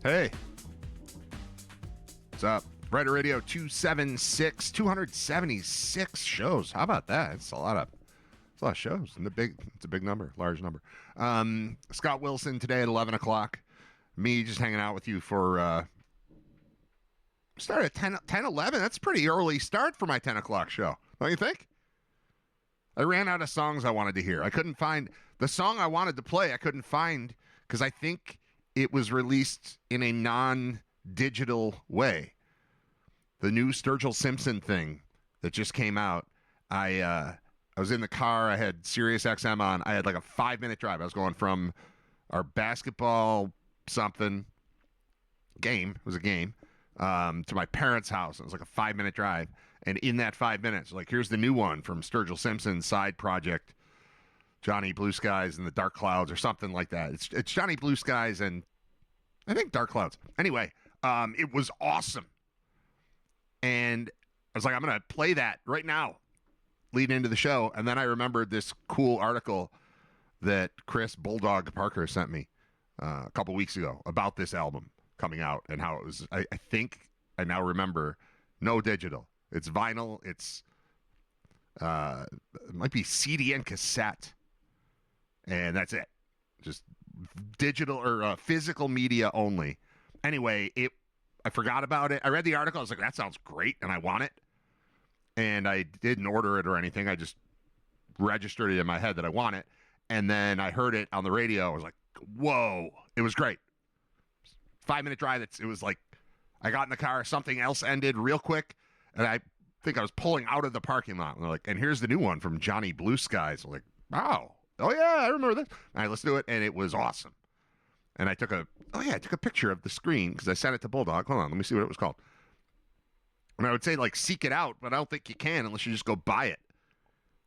Hey. What's up? Riter Radio 276 shows. How about that? It's a lot of shows. And it's a big number, large number. Scott Wilson today at 11 o'clock. Me just hanging out with you for start at 10, 11. That's a pretty early start for my 10 o'clock show. Don't you think? I ran out of songs I wanted to hear. I couldn't find the song I wanted to play. I couldn't find because I think it was released in a non-digital way. The new Sturgill Simpson thing that just came out. I was in the car. I had Sirius XM on. I had like a 5-minute drive. I was going from our basketball something game. It was a game. To my parents' house. It was like a 5-minute drive. And in that 5 minutes, like, here's the new one from Sturgill Simpson's side project, Johnny Blue Skies and the Dark Clouds or something like that. It's Johnny Blue Skies and I think Dark Clouds. Anyway, it was awesome. And I was like, I'm going to play that right now, leading into the show. And then I remembered this cool article that Chris Bulldog Parker sent me a couple weeks ago about this album coming out and how it was, I think I now remember, no digital. It's vinyl. It's it might be CD and cassette, and that's it. Just digital or physical media only. Anyway, I forgot about it. I read the article. I was like, that sounds great, and I want it. And I didn't order it or anything. I just registered it in my head that I want it. And then I heard it on the radio. I was like, whoa, it was great. 5-minute drive. It was like I got in the car. Something else ended real quick. And I think I was pulling out of the parking lot. And they're like, and here's the new one from Johnny Blue Skies. I'm like, wow. Oh, yeah, I remember this. And I listened to it, and it was awesome. And I took a picture of the screen because I sent it to Bulldog. Hold on, let me see what it was called. And I would say, like, seek it out, but I don't think you can unless you just go buy it.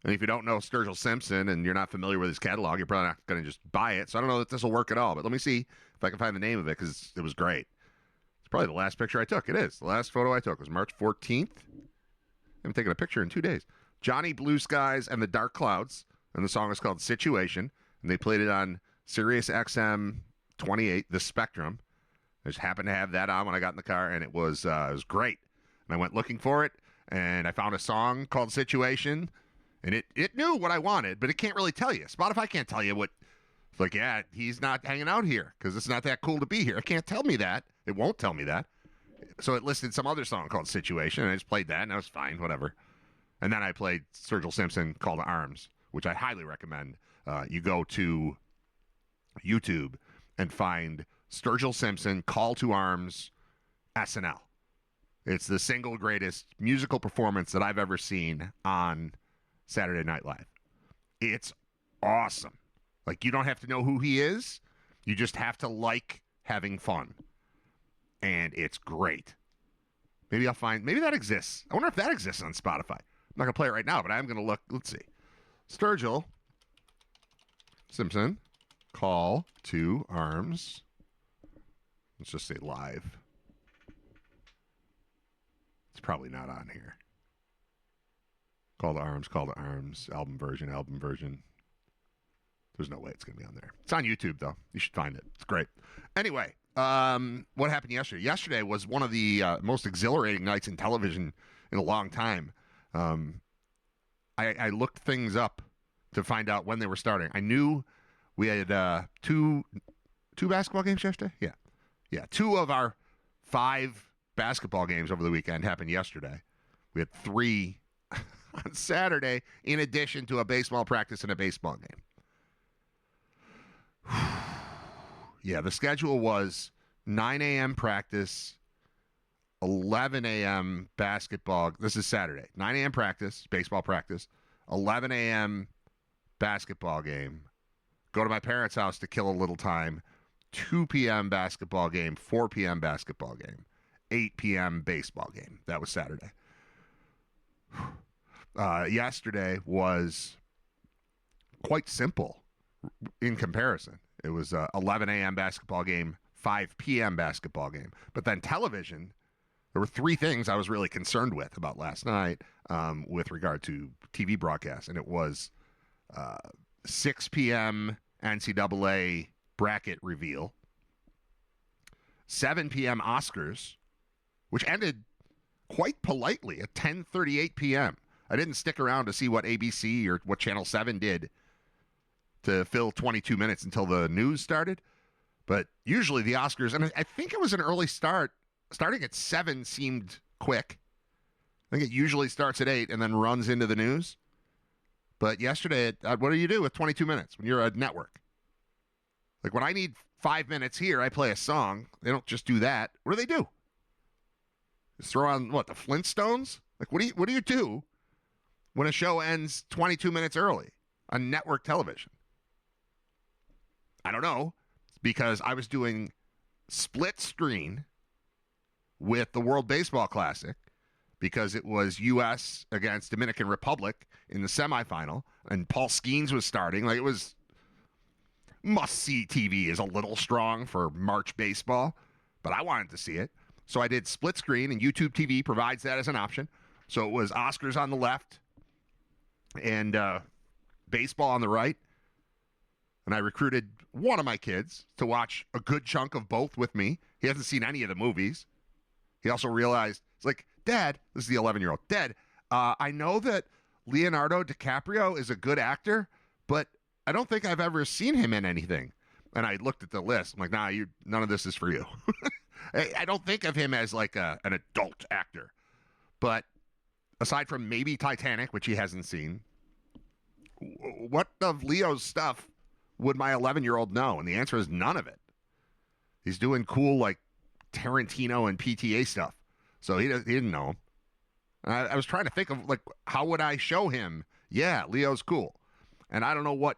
And if you don't know Sturgill Simpson and you're not familiar with his catalog, you're probably not going to just buy it. So I don't know that this will work at all. But let me see if I can find the name of it because it was great. It's probably the last picture I took. It is. The last photo I took was March 14th. I haven't taken a picture in 2 days. Johnny Blue Skies and the Dark Clouds. And the song is called Situation. And they played it on Sirius XM 28, The Spectrum. I just happened to have that on when I got in the car, and it was great. And I went looking for it, and I found a song called Situation. And it knew what I wanted, but it can't really tell you. Spotify can't tell you what. It's like, yeah, he's not hanging out here because it's not that cool to be here. It can't tell me that. It won't tell me that. So it listed some other song called Situation, and I just played that, and I was fine, whatever. And then I played Sturgill Simpson, Call to Arms, which I highly recommend. You go to YouTube and find Sturgill Simpson, Call to Arms, SNL. It's the single greatest musical performance that I've ever seen on Saturday Night Live. It's awesome. Like, you don't have to know who he is. You just have to like having fun. And it's great. Maybe that exists. I wonder if that exists on Spotify. I'm not going to play it right now, but I am going to look. Let's see. Sturgill Simpson, Call to Arms. Let's just say live. It's probably not on here. Call to Arms, album version. There's no way it's going to be on there. It's on YouTube, though. You should find it. It's great. Anyway, what happened yesterday? Yesterday was one of the most exhilarating nights in television in a long time. I looked things up to find out when they were starting. I knew we had two basketball games yesterday. Yeah. 2 of our 5 basketball games over the weekend happened yesterday. We had 3 on Saturday, in addition to a baseball practice and a baseball game. Yeah, the schedule was 9 a.m. practice, 11 a.m. basketball. This is Saturday. 9 a.m. practice, baseball practice, 11 a.m. basketball game. Go to my parents' house to kill a little time. 2 p.m. basketball game, 4 p.m. basketball game, 8 p.m. baseball game. That was Saturday. Yesterday was quite simple in comparison. It was 11 a.m. basketball game, 5 p.m. basketball game. But then television, there were 3 things I was really concerned with about last night with regard to TV broadcasts. And it was 6 p.m. NCAA bracket reveal. 7 p.m. Oscars, which ended quite politely at 10:38 p.m. I didn't stick around to see what ABC or what Channel 7 did to fill 22 minutes until the news started. But usually the Oscars, and I think it was an early start. Starting at 7 seemed quick. I think it usually starts at 8 and then runs into the news. But yesterday, what do you do with 22 minutes when you're a network? Like when I need 5 minutes here, I play a song. They don't just do that. What do they do? Just throw on, what, the Flintstones? Like, what do you do when a show ends 22 minutes early on network television? I don't know, because I was doing split screen with the World Baseball Classic because it was U.S. against Dominican Republic in the semifinal, and Paul Skeens was starting. Like, it was must-see TV is a little strong for March baseball, but I wanted to see it. So I did split screen, and YouTube TV provides that as an option. So it was Oscars on the left and baseball on the right. And I recruited one of my kids to watch a good chunk of both with me. He hasn't seen any of the movies. He also realized, it's like, Dad, this is the 11-year-old, Dad, I know that Leonardo DiCaprio is a good actor, but I don't think I've ever seen him in anything. And I looked at the list. I'm like, nah, none of this is for you. I don't think of him as like an adult actor. But aside from maybe Titanic, which he hasn't seen, what of Leo's stuff would my 11-year-old know? And the answer is none of it. He's doing cool like Tarantino and PTA stuff. So he didn't know him. I was trying to think of like, how would I show him? Yeah, Leo's cool. And I don't know where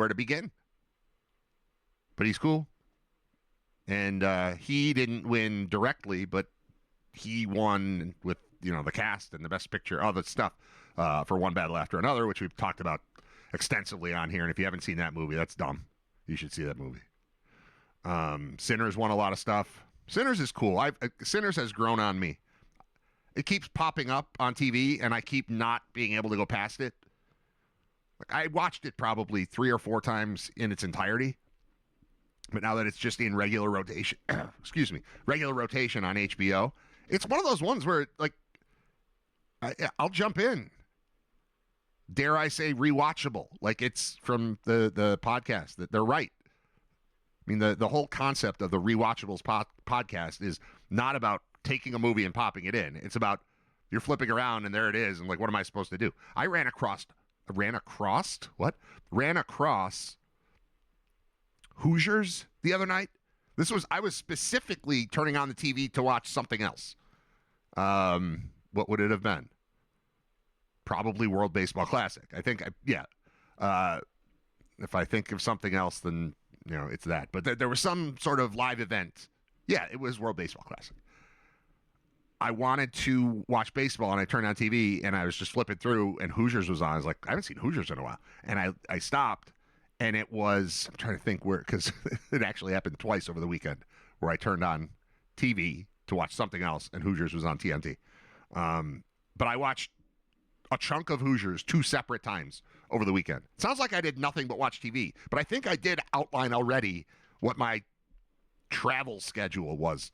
to begin. But he's cool. And he didn't win directly, but he won with, the cast and the best picture, all that stuff for One Battle After Another, which we've talked about extensively on here. And if you haven't seen that movie, that's dumb. You should see that movie. Sinners won a lot of stuff. Sinners is cool. Sinners has grown on me. It keeps popping up on TV, and I keep not being able to go past it. Like, I watched it probably 3 or 4 times in its entirety. But now that it's just in regular rotation, regular rotation on HBO, it's one of those ones where, like, I'll jump in. Dare I say rewatchable? Like, it's from the podcast that they're right. I mean, the whole concept of the Rewatchables podcast is not about taking a movie and popping it in. It's about you're flipping around and there it is, and like, what am I supposed to do? I ran across Hoosiers the other night. I was specifically turning on the TV to watch something else. What would it have been? Probably World Baseball Classic. I think, yeah. If I think of something else, then, it's that. But there was some sort of live event. Yeah, it was World Baseball Classic. I wanted to watch baseball, and I turned on TV, and I was just flipping through, and Hoosiers was on. I was like, I haven't seen Hoosiers in a while. And I stopped, and it was, I'm trying to think where, because it actually happened twice over the weekend, where I turned on TV to watch something else, and Hoosiers was on TNT. But I watched a chunk of Hoosiers 2 separate times over the weekend. It sounds like I did nothing but watch TV, but I think I did outline already what my travel schedule was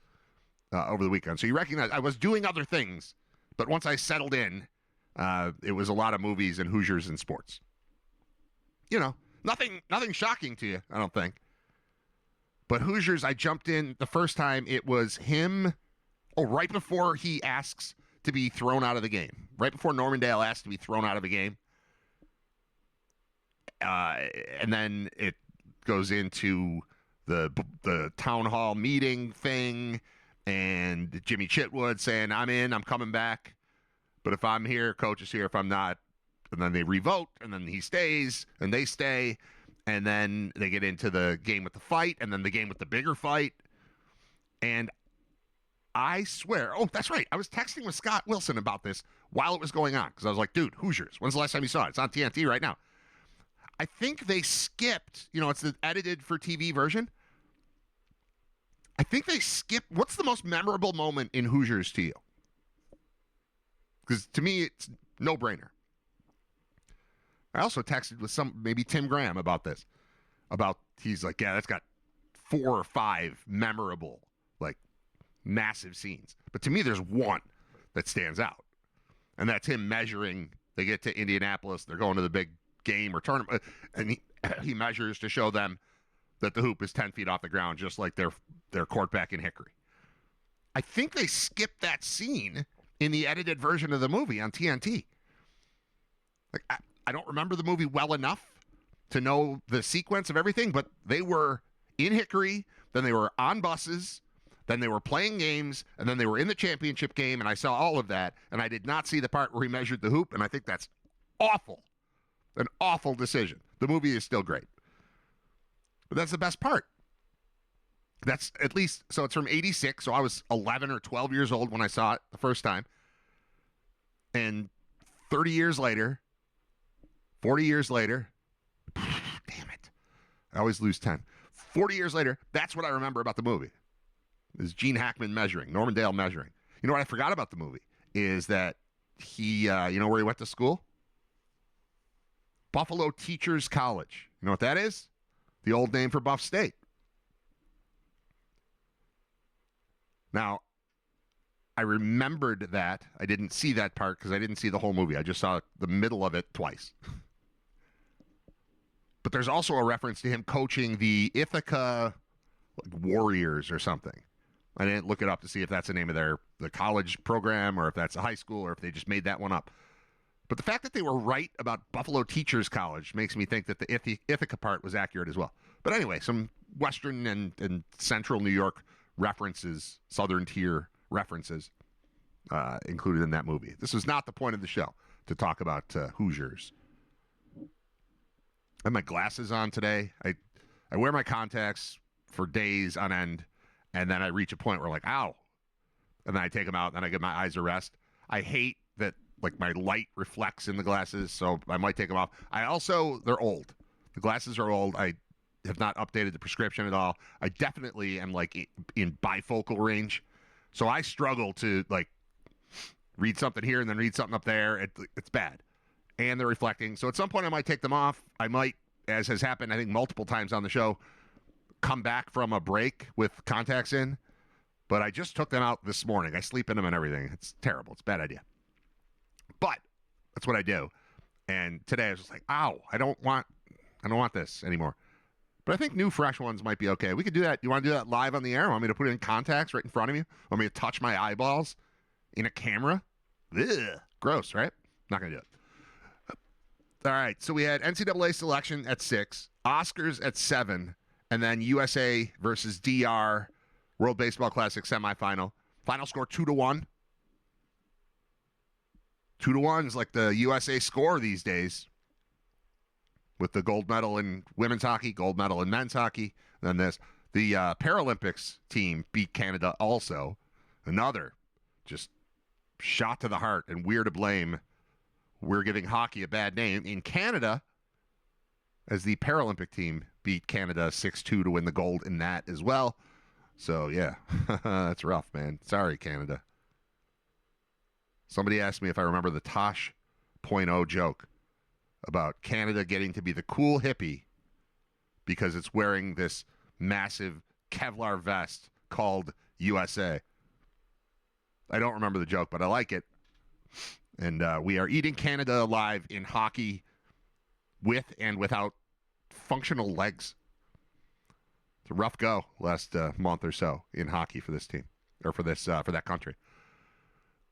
over the weekend. So you recognize I was doing other things, but once I settled in, it was a lot of movies and Hoosiers and sports. Nothing shocking to you, I don't think. But Hoosiers, I jumped in the first time. It was him, right before he asks to be thrown out of the game. Right before Normandale asked to be thrown out of the game. And then it goes into the town hall meeting thing, and Jimmy Chitwood saying, I'm coming back. But if I'm here, coach is here. If I'm not, and then they revote, and then he stays, and they stay, and then they get into the game with the fight, and then the game with the bigger fight. And I swear, that's right, I was texting with Scott Wilson about this while it was going on, because I was like, dude, Hoosiers, when's the last time you saw it? It's on TNT right now. I think they skipped, it's the edited for TV version. I think they skipped, what's the most memorable moment in Hoosiers to you? Because to me, it's no-brainer. I also texted with maybe Tim Graham about this. He's like, yeah, that's got 4 or 5 memorable, like massive scenes. But to me, there's one that stands out, and that's him measuring. They get to Indianapolis, they're going to the big game or tournament, and he measures to show them that the hoop is 10 feet off the ground, just like their court back in Hickory. I think they skipped that scene in the edited version of the movie on TNT. Like, I don't remember the movie well enough to know the sequence of everything, but they were in Hickory, then they were on buses, then they were playing games, and then they were in the championship game, and I saw all of that, and I did not see the part where he measured the hoop, and I think that's awful. An awful decision. The movie is still great. But that's the best part. That's at least, so it's from 86, so I was 11 or 12 years old when I saw it the first time. And 30 years later, 40 years later, damn it, I always lose 10. 40 years later, that's what I remember about the movie, is Gene Hackman measuring, Norman Dale measuring. You know what I forgot about the movie is that he, you know where he went to school? Buffalo Teachers College. You know what that is? The old name for Buff State. Now, I remembered that. I didn't see that part because I didn't see the whole movie. I just saw the middle of it twice. But there's also a reference to him coaching the Ithaca Warriors or something. I didn't look it up to see if that's the name of the college program or if that's a high school or if they just made that one up. But the fact that they were right about Buffalo Teachers College makes me think that the Ithaca part was accurate as well. But anyway, some Western and Central New York references, Southern tier references included in that movie. This was not the point of the show to talk about Hoosiers. I have my glasses on today. I wear my contacts for days on end, and then I reach a point where like, ow. And then I take them out, and then I give my eyes a rest. I hate that like my light reflects in the glasses, so I might take them off. They're old. The glasses are old. I have not updated the prescription at all. I definitely am like in bifocal range. So I struggle to like read something here and then read something up there. It's bad. And they're reflecting. So at some point I might take them off. I might, as has happened, I think multiple times on the show, come back from a break with contacts in. But I just took them out this morning. I sleep in them and everything. It's terrible. It's a bad idea. But that's what I do. And today I was just like, ow, I don't want this anymore. But I think new fresh ones might be okay. We could do that. You want to do that live on the air? Want me to put it in contacts right in front of you? Want me to touch my eyeballs in a camera? Ugh, gross, right? Not going to do it. All right, so we had NCAA selection at 6, Oscars at 7, and then USA versus DR World Baseball Classic semifinal. Final score 2-1. 2-1 is like the USA score these days, with the gold medal in women's hockey, gold medal in men's hockey. Then the Paralympics team beat Canada also. Another just shot to the heart, and we're to blame. We're giving hockey a bad name in Canada, as the Paralympic team beat Canada 6-2 to win the gold in that as well. So, yeah, that's rough, man. Sorry, Canada. Somebody asked me if I remember the Tosh.0 joke about Canada getting to be the cool hippie because it's wearing this massive Kevlar vest called USA. I don't remember the joke, but I like it. And we are eating Canada alive in hockey with and without functional legs. It's a rough go last month or so in hockey for this team, or for that country.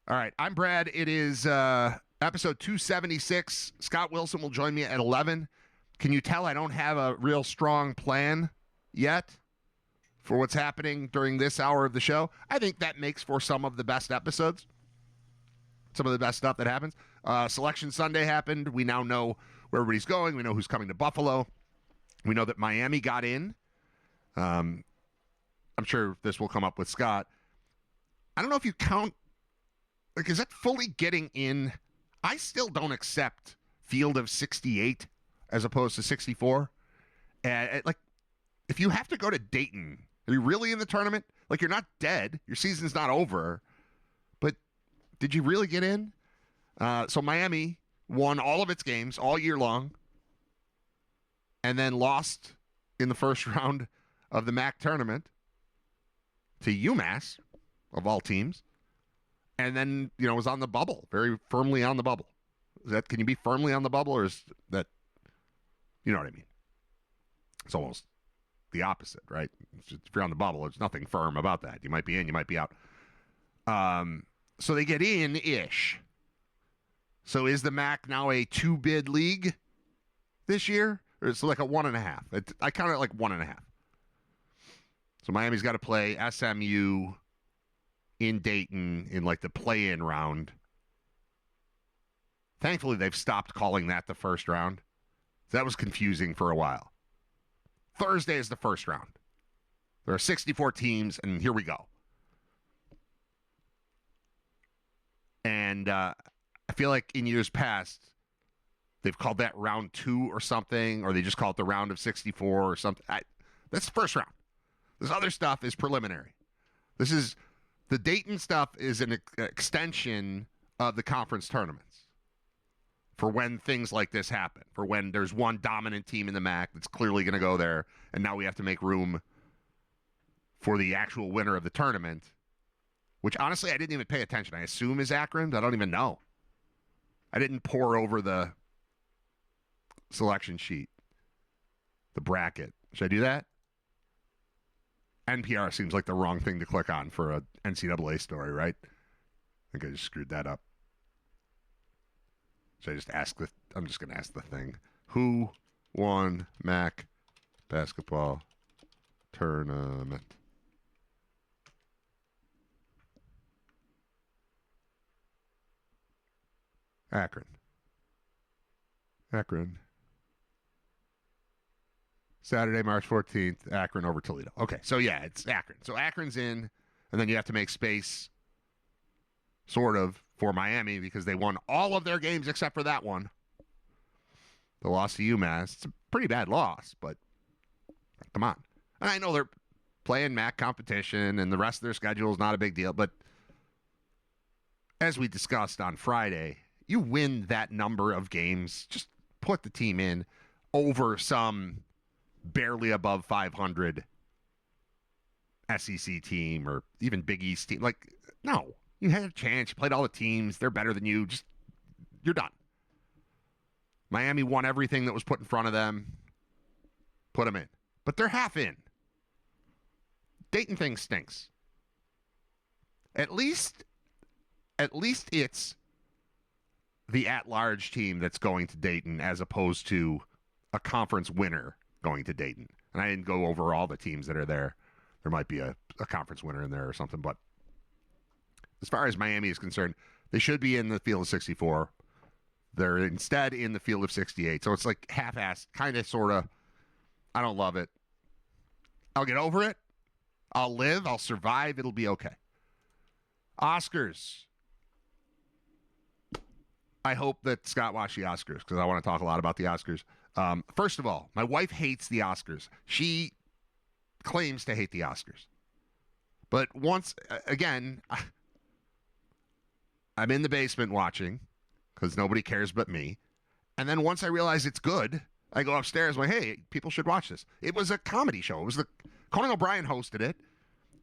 All right, I'm Brad. It is episode 276. Scott Wilson will join me at 11. Can you tell I don't have a real strong plan yet for what's happening during this hour of the show? I think that makes for some of the best episodes, some of the best stuff that happens. Selection Sunday happened. We now know where everybody's going. We know who's coming to Buffalo. We know that Miami got in. I'm sure this will come up with Scott. I don't know if you count, like, is that fully getting in? I still don't accept field of 68 as opposed to 64. Like, if you have to go to Dayton, are you really in the tournament? Like, you're not dead. Your season's not over. But did you really get in? So Miami won all of its games all year long and then lost in the first round of the MAC tournament to UMass, of all teams, and then, was on the bubble, very firmly on the bubble. Can you be firmly on the bubble, or is that, you know what I mean? It's almost the opposite, right? If you're on the bubble, there's nothing firm about that. You might be in, you might be out. So they get in-ish. So is the MAC now a 2-bid league this year? Or it's like a 1.5? I count it like 1.5. So Miami's got to play SMU in Dayton in like the play-in round. Thankfully, they've stopped calling that the first round. That was confusing for a while. Thursday is the first round. There are 64 teams, and here we go. And I feel like in years past, they've called that round 2 or something, or they just call it the round of 64 or something. That's the first round. This other stuff is preliminary. The Dayton stuff is an extension of the conference tournaments for when things like this happen, for when there's one dominant team in the MAC that's clearly going to go there, and now we have to make room for the actual winner of the tournament, which honestly I didn't even pay attention. I assume is Akron. I don't even know. I didn't pore over the selection sheet, the bracket. Should I do that? NPR seems like the wrong thing to click on for a NCAA story, right? I think I just screwed that up. Should I just ask I'm just going to ask the thing. Who won MAC basketball tournament? Akron. Saturday, March 14th, Akron over Toledo. Okay, so yeah, it's Akron. So Akron's in, and then you have to make space, sort of, for Miami because they won all of their games except for that one. The loss to UMass. It's a pretty bad loss, but come on. And I know they're playing MAC competition, and the rest of their schedule is not a big deal, but as we discussed on Friday, you win that number of games, just put the team in over some barely above 500 SEC team or even Big East team. Like, no. You had a chance. You played all the teams. They're better than you. You're done. Miami won everything that was put in front of them. Put them in. But they're half in. Dayton thing stinks. At least it's the at-large team that's going to Dayton as opposed to a conference winner going to Dayton. And I didn't go over all the teams that are there. There might be a conference winner in there or something. But as far as Miami is concerned, they should be in the field of 64. They're instead in the field of 68. So it's like half-assed, kind of, sort of. I don't love it. I'll get over it. I'll live. I'll survive. It'll be okay. Oscars. I hope that Scott watched the Oscars because I want to talk a lot about the Oscars. First of all, my wife hates the Oscars. She claims to hate the Oscars. But once, again, I'm in the basement watching because nobody cares but me. And then once I realize it's good, I go upstairs and I'm like, hey, people should watch this. It was a comedy show. It was Conan O'Brien hosted it.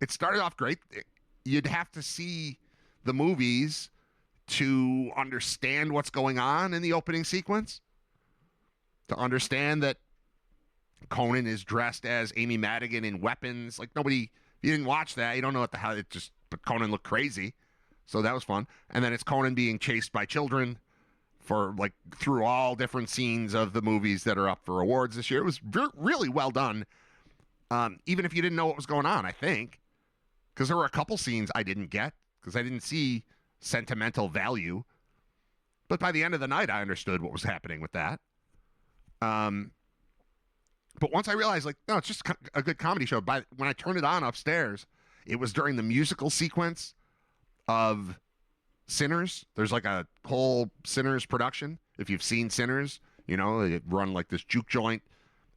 It started off great. You'd have to see the movies to understand what's going on in the opening sequence. To understand that Conan is dressed as Amy Madigan in Weapons. Like, nobody, if you didn't watch that, you don't know what the hell, but Conan looked crazy. So that was fun. And then it's Conan being chased by children through all different scenes of the movies that are up for awards this year. It was really well done. Even if you didn't know what was going on, I think. Because there were a couple scenes I didn't get because I didn't see sentimental value. But by the end of the night, I understood what was happening with that. But once I realized, no, it's just a good comedy show. When I turned it on upstairs, it was during the musical sequence of Sinners. There's like a whole Sinners production. If you've seen Sinners, they run like this juke joint,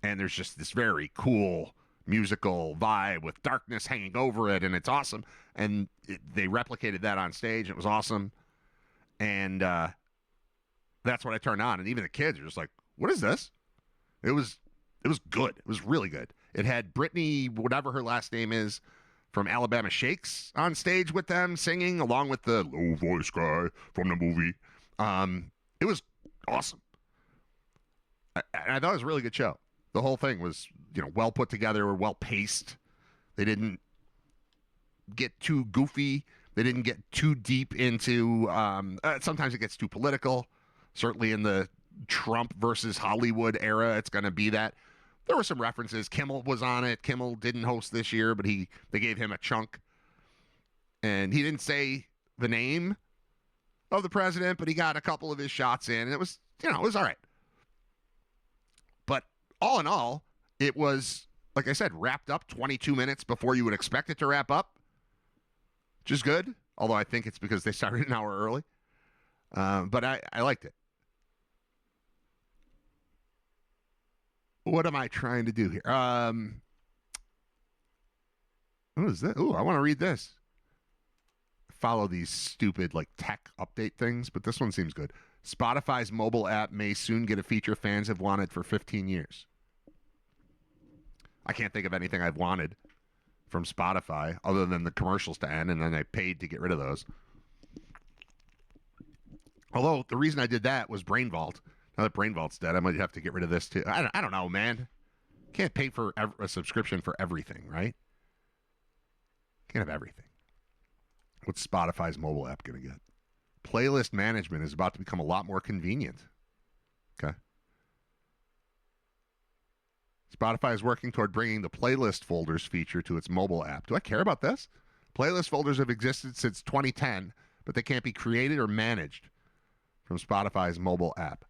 and there's just this very cool musical vibe with darkness hanging over it, and it's awesome. And they replicated that on stage. It was awesome. And that's what I turned on. And even the kids are just like, what is this? It was good. It was really good. It had Brittany, whatever her last name is, from Alabama Shakes on stage with them singing, along with the low voice guy from the movie. It was awesome. I thought it was a really good show. The whole thing was, well put together, well paced. They didn't get too goofy. They didn't get too deep into. Sometimes it gets too political. Certainly in the Trump versus Hollywood era, it's going to be that. There were some references. Kimmel was on it. Kimmel didn't host this year, but they gave him a chunk. And he didn't say the name of the president, but he got a couple of his shots in. And it was, it was all right. But all in all, it was, like I said, wrapped up 22 minutes before you would expect it to wrap up, which is good. Although I think it's because they started an hour early. But I liked it. What am I trying to do here? What is that? Ooh, I want to read this. Follow these stupid tech update things, but this one seems good. Spotify's mobile app may soon get a feature fans have wanted for 15 years. I can't think of anything I've wanted from Spotify other than the commercials to end, and then I paid to get rid of those. Although the reason I did that was Brain Vault. Now that Brain Vault's dead, I might have to get rid of this too. I don't know, man. Can't pay for a subscription for everything, right? Can't have everything. What's Spotify's mobile app going to get? Playlist management is about to become a lot more convenient. Okay. Spotify is working toward bringing the playlist folders feature to its mobile app. Do I care about this? Playlist folders have existed since 2010, but they can't be created or managed from Spotify's mobile app.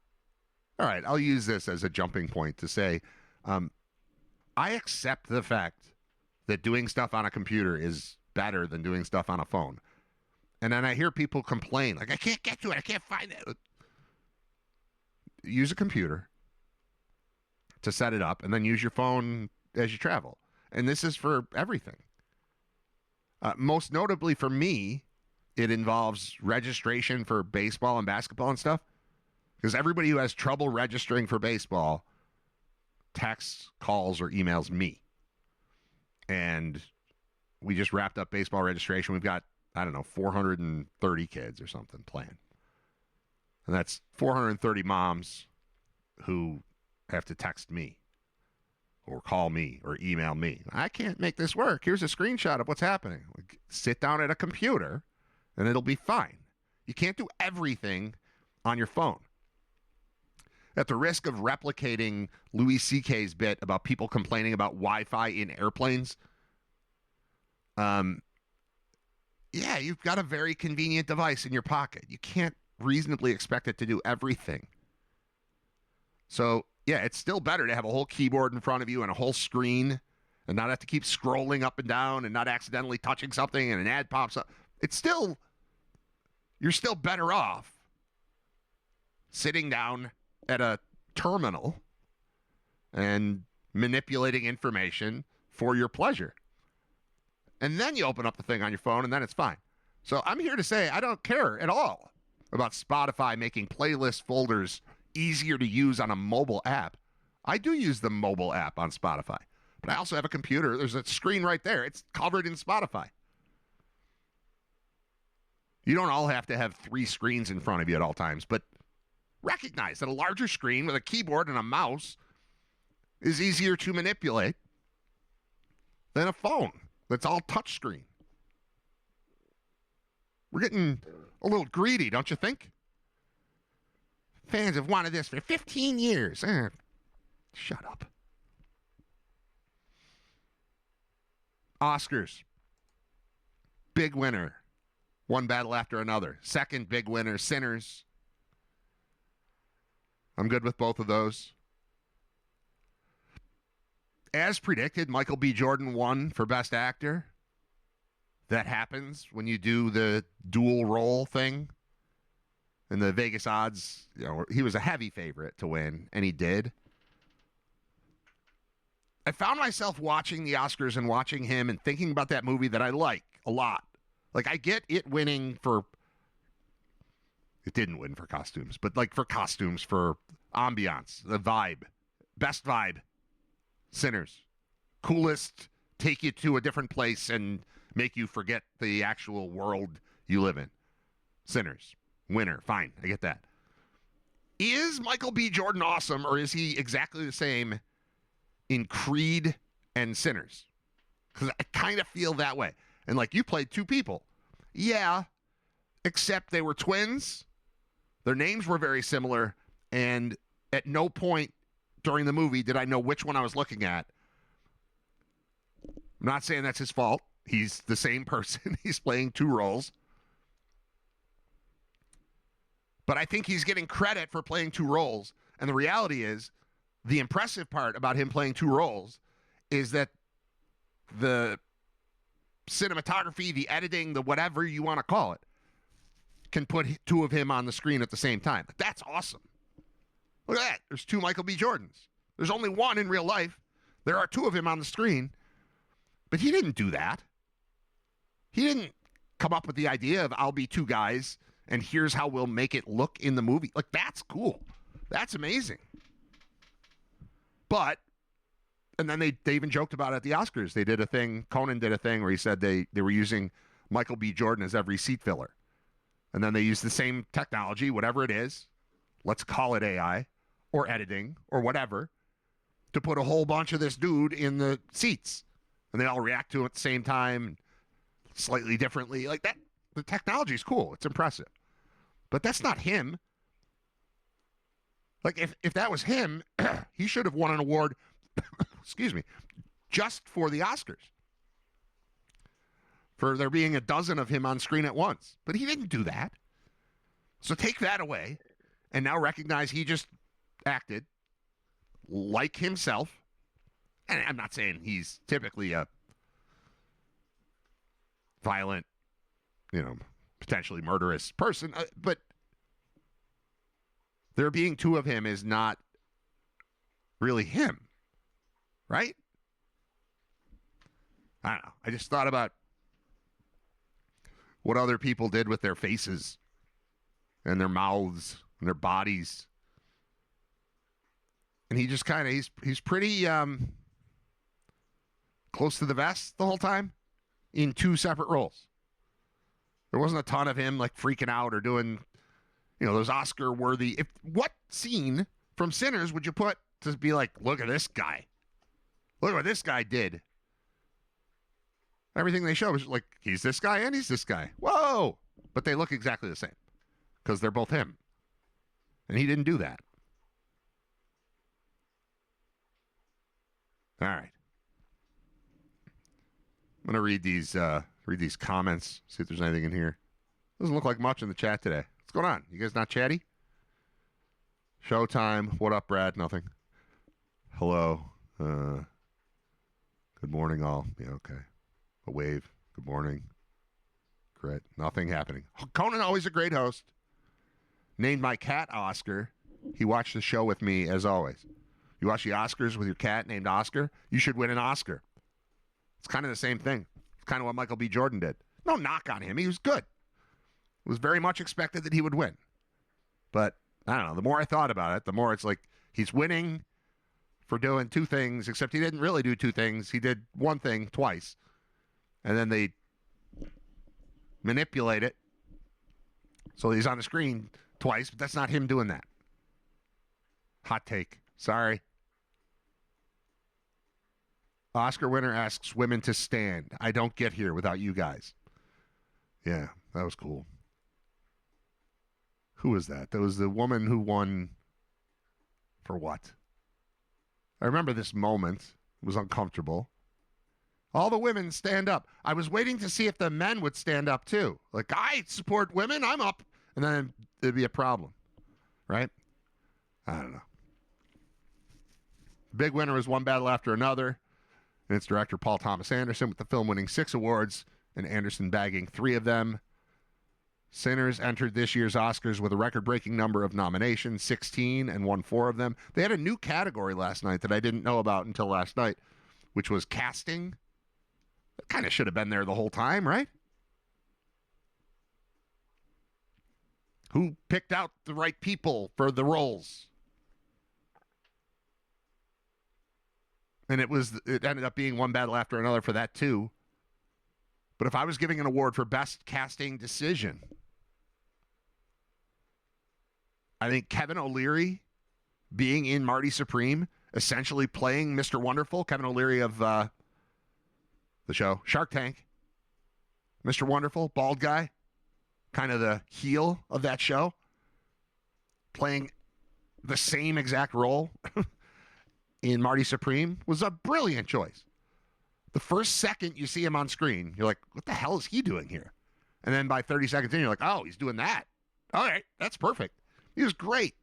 All right, I'll use this as a jumping point to say I accept the fact that doing stuff on a computer is better than doing stuff on a phone. And then I hear people complain, I can't get to it, I can't find it. Use a computer to set it up, and then use your phone as you travel. And this is for everything. Most notably for me, it involves registration for baseball and basketball and stuff. Because everybody who has trouble registering for baseball texts, calls, or emails me. And we just wrapped up baseball registration. We've got, 430 kids or something playing. And that's 430 moms who have to text me or call me or email me. I can't make this work. Here's a screenshot of what's happening. Sit down at a computer and it'll be fine. You can't do everything on your phone. At the risk of replicating Louis C.K.'s bit about people complaining about Wi-Fi in airplanes, you've got a very convenient device in your pocket. You can't reasonably expect it to do everything. So, it's still better to have a whole keyboard in front of you and a whole screen and not have to keep scrolling up and down and not accidentally touching something and an ad pops up. You're still better off sitting down at a terminal and manipulating information for your pleasure. And then you open up the thing on your phone and then it's fine. So I'm here to say I don't care at all about Spotify making playlist folders easier to use on a mobile app. I do use the mobile app on Spotify, but I also have a computer. There's a screen right there. It's covered in Spotify. You don't all have to have 3 screens in front of you at all times, but recognize that a larger screen with a keyboard and a mouse is easier to manipulate than a phone that's all touchscreen. We're getting a little greedy, don't you think? Fans have wanted this for 15 years. Shut up. Oscars. Big winner. One battle after another. Second big winner, Sinners. I'm good with both of those. As predicted, Michael B. Jordan won for Best Actor. That happens when you do the dual role thing. And the Vegas odds, he was a heavy favorite to win, and he did. I found myself watching the Oscars and watching him and thinking about that movie that I like a lot. I get it winning for... It didn't win for costumes, but for costumes, for ambiance, the vibe. Best vibe. Sinners. coolest, take you to a different place and make you forget the actual world you live in. Sinners. Winner. Fine. I get that. Is Michael B. Jordan awesome, or is he exactly the same in Creed and Sinners? Because I kind of feel that way. And like, you played two people. Yeah, except they were twins. Their names were very similar. And at no point during the movie did I know which one I was looking at. I'm not saying that's his fault. He's the same person. He's playing two roles. But I think he's getting credit for playing two roles. And the reality is, the impressive part about him playing two roles is that the cinematography, the editing, the whatever you want to call it, can put two of him on the screen at the same time. That's awesome. Look at that. There's two Michael B. Jordans. There's only one in real life. There are two of him on the screen. But he didn't do that. He didn't come up with the idea of, I'll be two guys and here's how we'll make it look in the movie. Like, that's cool. That's amazing. But, and then they even joked about it at the Oscars. They did a thing, Conan did a thing where he said they were using Michael B. Jordan as every seat filler. And then they used the same technology, whatever it is, let's call it AI or editing or whatever, to put a whole bunch of this dude in the seats. And they all react to it at the same time, slightly differently. Like that, the technology is cool. It's impressive. But that's not him. Like, if that was him, he should have won an award, excuse me, just for the Oscars. For there being a dozen of him on screen at once. But he didn't do that. So take that away and now recognize he just acted like himself. And I'm not saying he's typically a violent, potentially murderous person, but there being two of him is not really him, right? I don't know. I just thought about what other people did with their faces and their mouths and their bodies. And he just kind of, he's pretty close to the vest the whole time in two separate roles. There wasn't a ton of him like freaking out or doing, those Oscar-worthy. What scene from Sinners would you put to be like, look at this guy. Look at what this guy did. Everything they show is like, he's this guy and he's this guy. Whoa! But they look exactly the same because they're both him. And he didn't do that. All right. I'm going to read these comments, see if there's anything in here. Doesn't look like much in the chat today. What's going on? You guys not chatty? Showtime. What up, Brad? Nothing. Hello. Good morning, all. Yeah, okay. A wave. Good morning. Great. Nothing happening. Conan, always a great host. Named my cat Oscar. He watched the show with me, as always. You watch the Oscars with your cat named Oscar, you should win an Oscar. It's kind of the same thing. It's kind of what Michael B. Jordan did. No knock on him. He was good. It was very much expected that he would win. But, I don't know, the more I thought about it, the more it's like he's winning for doing two things, except he didn't really do two things. He did one thing twice. And then they manipulate it. So he's on the screen twice, but that's not him doing that. Hot take. Sorry. Oscar winner asks women to stand. I don't get here without you guys. Yeah, that was cool. Who was that? That was the woman who won for what? I remember this moment. It was uncomfortable. All the women stand up. I was waiting to see if the men would stand up too. Like, I support women. I'm up. And then it'd be a problem. Right? I don't know. Big winner is One Battle After Another. And it's director Paul Thomas Anderson, with the film winning 6 awards and Anderson bagging 3 of them. Sinners entered this year's Oscars with a record-breaking number of nominations, 16, and won 4 of them. They had a new category last night that I didn't know about until last night, which was casting. That kind of should have been there the whole time, right? Who picked out the right people for the roles? And it ended up being one battle after another for that too. But if I was giving an award for best casting decision, I think Kevin O'Leary being in Marty Supreme, essentially playing Mr. Wonderful, Kevin O'Leary of the show Shark Tank, Mr. Wonderful, bald guy, kind of the heel of that show, playing the same exact role in Marty Supreme was a brilliant choice. The first second you see him on screen, you're like, what the hell is he doing here? And then by 30 seconds in, you're like, oh, he's doing that. All right, that's perfect. He was great.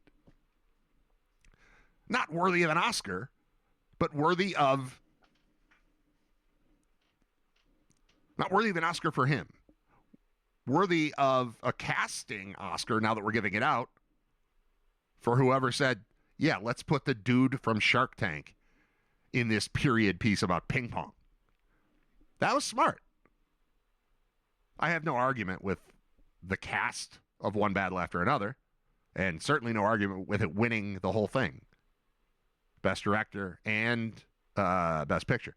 Not worthy of an Oscar, but worthy of... Not worthy of an Oscar for him. Worthy of a casting Oscar, now that we're giving it out, for whoever said, yeah, let's put the dude from Shark Tank in this period piece about ping pong. That was smart. I have no argument with the cast of One Battle After Another, and certainly no argument with it winning the whole thing. Best Director and Best Picture.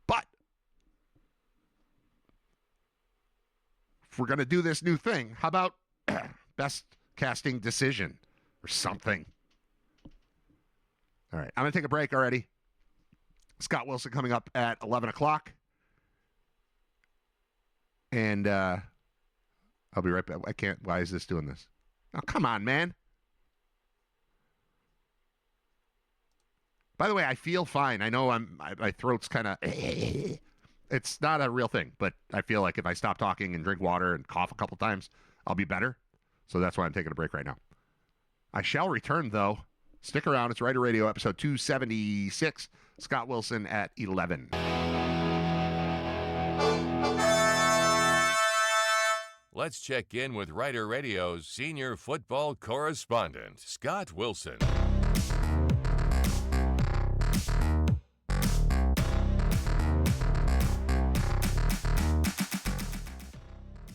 But if we're going to do this new thing, how about Best Casting Decision or something? All right, I'm going to take a break already. Scott Wilson coming up at 11 o'clock. And I'll be right back. I can't. Why is this doing this? Oh, come on, man. By the way, I feel fine. I know my throat's kind of... It's not a real thing, but I feel like if I stop talking and drink water and cough a couple times, I'll be better. So that's why I'm taking a break right now. I shall return, though. Stick around. It's Riter Radio, episode 276. Scott Wilson at 11. Let's check in with Riter Radio's senior football correspondent, Scott Wilson.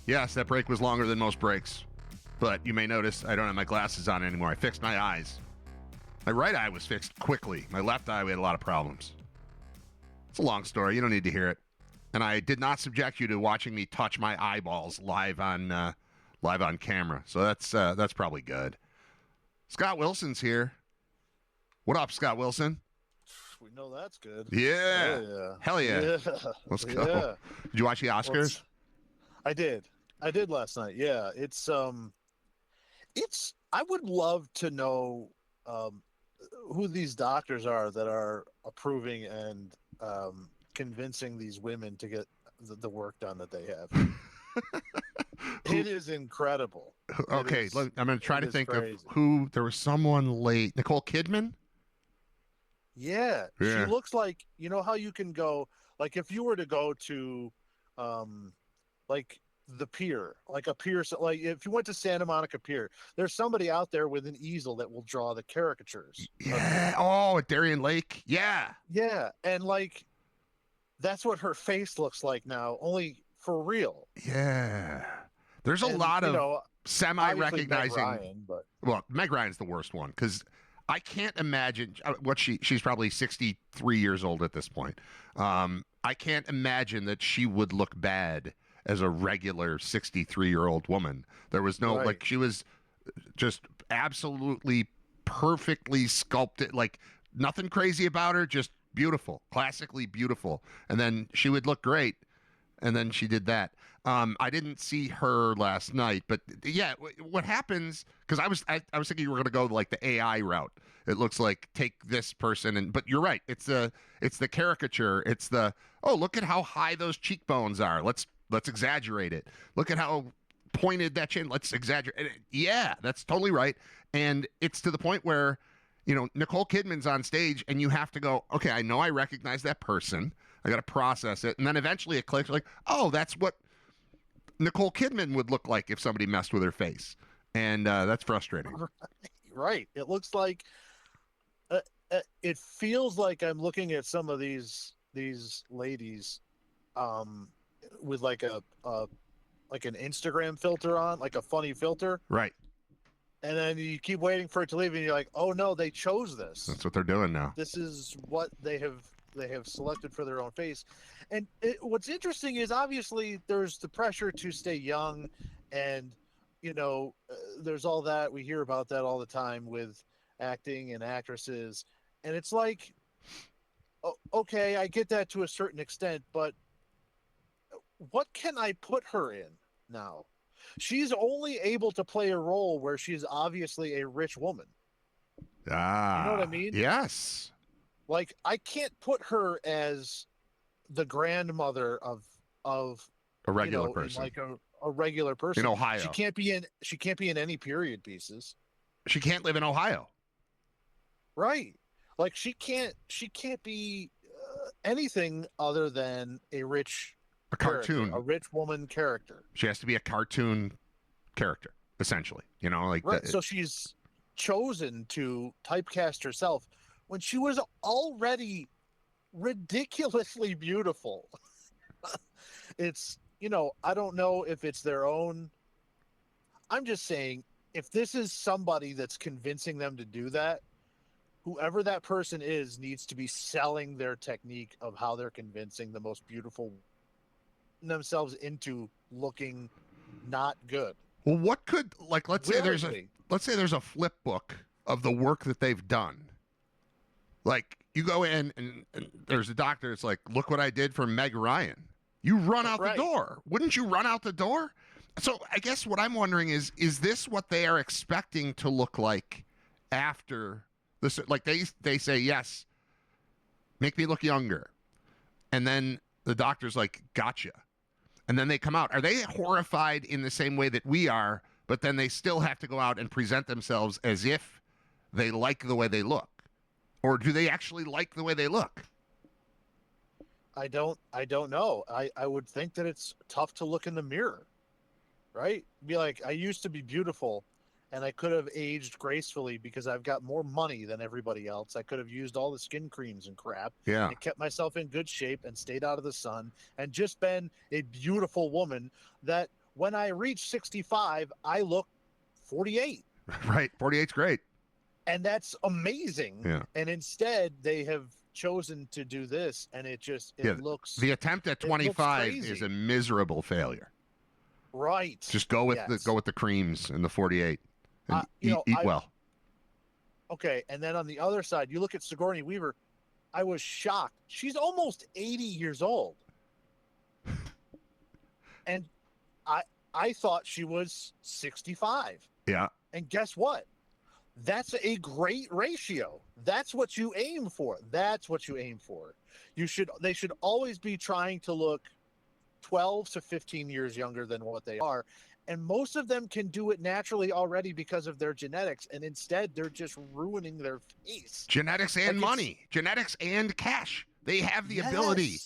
Yes, that break was longer than most breaks. But you may notice I don't have my glasses on anymore. I fixed my eyes. My right eye was fixed quickly. My left eye, we had a lot of problems. It's a long story. You don't need to hear it. And I did not subject you to watching me touch my eyeballs live on camera. So that's probably good. Scott Wilson's here. What up, Scott Wilson? We know that's good. Yeah. Hell yeah. Let's go. Yeah. Did you watch the Oscars? I did last night. Yeah. It's I would love to know who these doctors are that are approving and convincing these women to get the work done that they have. It is incredible. Okay, I'm going to try to think crazy. Of who. There was someone late. Nicole Kidman? Yeah. She looks like, you know how you can go, like if you were to go to like the pier, like a pier, like if you went to Santa Monica Pier, there's somebody out there with an easel that will draw the caricatures. Yeah. Oh, at Darien Lake. Yeah. Yeah. And like, that's what her face looks like now, only for real. Yeah. There's a lot of semi-recognizing. Meg Ryan, but... Well, Meg Ryan's the worst one because I can't imagine what she's probably 63 years old at this point. I can't imagine that she would look bad as a regular 63-year-old woman. There was no, like, she was just absolutely perfectly sculpted, like nothing crazy about her, just beautiful, classically beautiful. And then she would look great. And then she did that. I didn't see her last night, but yeah, what happens? Because I was thinking you were going to go like the AI route. It looks like take this person but you're right. It's the caricature. It's the, oh, look at how high those cheekbones are. Let's exaggerate it. Look at how pointed that chin. Let's exaggerate it. Yeah, that's totally right. And it's to the point where, you know, Nicole Kidman's on stage and you have to go, okay, I know I recognize that person. I got to process it. And then eventually it clicks like, oh, that's what Nicole Kidman would look like if somebody messed with her face. And that's frustrating. Right. It looks like, it feels like I'm looking at some of these ladies with like an Instagram filter on, like a funny filter. Right. And then you keep waiting for it to leave and you're like, oh no, they chose this. That's what they're doing now. This is what they have have selected for their own face. And what's interesting is obviously there's the pressure to stay young, and there's all that we hear about that all the time with acting and actresses, and it's like, okay, I get that to a certain extent, but what can I put her in now? She's only able to play a role where she's obviously a rich woman. You know what I mean? Yes. Like, I can't put her as the grandmother of A regular person. in like a regular person In Ohio. She can't be in any period pieces. She can't live in Ohio. Right. Like, she can't be anything other than a cartoon, a rich woman character. She has to be a cartoon character, essentially. Like right. So she's chosen to typecast herself when she was already ridiculously beautiful. It's, I don't know if it's their own. I'm just saying, if this is somebody that's convincing them to do that, whoever that person is needs to be selling their technique of how they're convincing the most beautiful themselves into looking not good. Well, what could, like, let's say there's a flip book of the work that they've done. Like, you go in and there's a doctor. It's like, look what I did for Meg Ryan. You run out the door. Wouldn't you run out the door? So I guess what I'm wondering is this what they are expecting to look like after this? Like, they say, yes, make me look younger. And then the doctor's like, gotcha. And then they come out. Are they horrified in the same way that we are, but then they still have to go out and present themselves as if they like the way they look? Or do they actually like the way they look? I don't know. I would think that it's tough to look in the mirror, right? Be like, I used to be beautiful and I could have aged gracefully because I've got more money than everybody else. I could have used all the skin creams and crap and kept myself in good shape and stayed out of the sun and just been a beautiful woman that when I reach 65, I look 48. Right. 48's great. And that's amazing. Yeah. And instead they have chosen to do this, and it looks, the attempt at 25 is a miserable failure. Right. Just go with the creams and the 48 and eat well. Okay, and then on the other side, you look at Sigourney Weaver. I was shocked. She's almost 80 years old. And I thought she was 65. Yeah. And guess what? That's a great ratio. That's what you aim for. They should always be trying to look 12 to 15 years younger than what they are. And most of them can do it naturally already because of their genetics. And instead, they're just ruining their face. Genetics and money. Genetics and cash. They have the ability.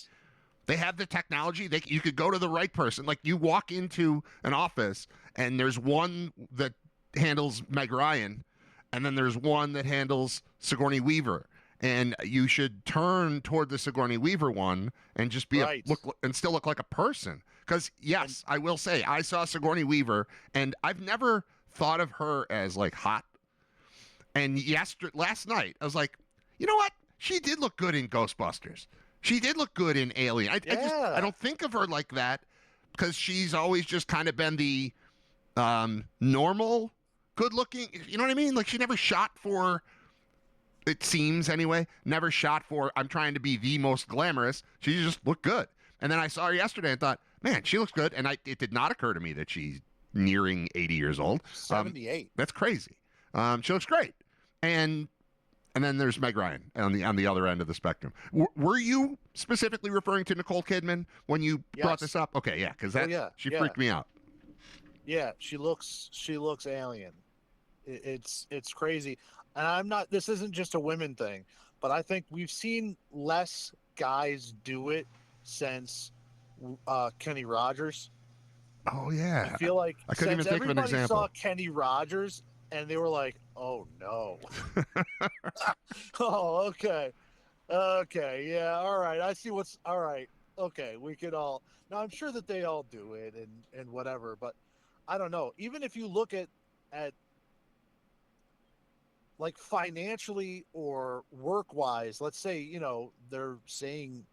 They have the technology. You could go to the right person. Like, you walk into an office and there's one that handles Meg Ryan, and then there's one that handles Sigourney Weaver. And you should turn toward the Sigourney Weaver one and just be still look like a person. Because, yes, I will say, I saw Sigourney Weaver, and I've never thought of her as, like, hot. And last night, I was like, you know what? She did look good in Ghostbusters. She did look good in Alien. I don't think of her like that because she's always just kind of been the normal, good-looking. You know what I mean? Like, she never shot for, it seems anyway, never shot for, I'm trying to be the most glamorous. She just looked good. And then I saw her yesterday and thought, man, she looks good. And it did not occur to me that she's nearing 80 years old. 78. That's crazy. She looks great. And then there's Meg Ryan on the other end of the spectrum. Were you specifically referring to Nicole Kidman when you brought this up? Okay, yeah, because she freaked me out. Yeah, she looks alien. It's crazy. And this isn't just a women thing, but I think we've seen less guys do it since Kenny Rogers. Oh yeah. I feel like I couldn't even think of an example. Everybody saw Kenny Rogers and they were like, "Oh no." Oh, okay. Okay, yeah, all right. I see what's all right. Okay, we could all. Now I'm sure that they all do it and whatever, but I don't know. Even if you look at like financially or work wise, let's say, they're saying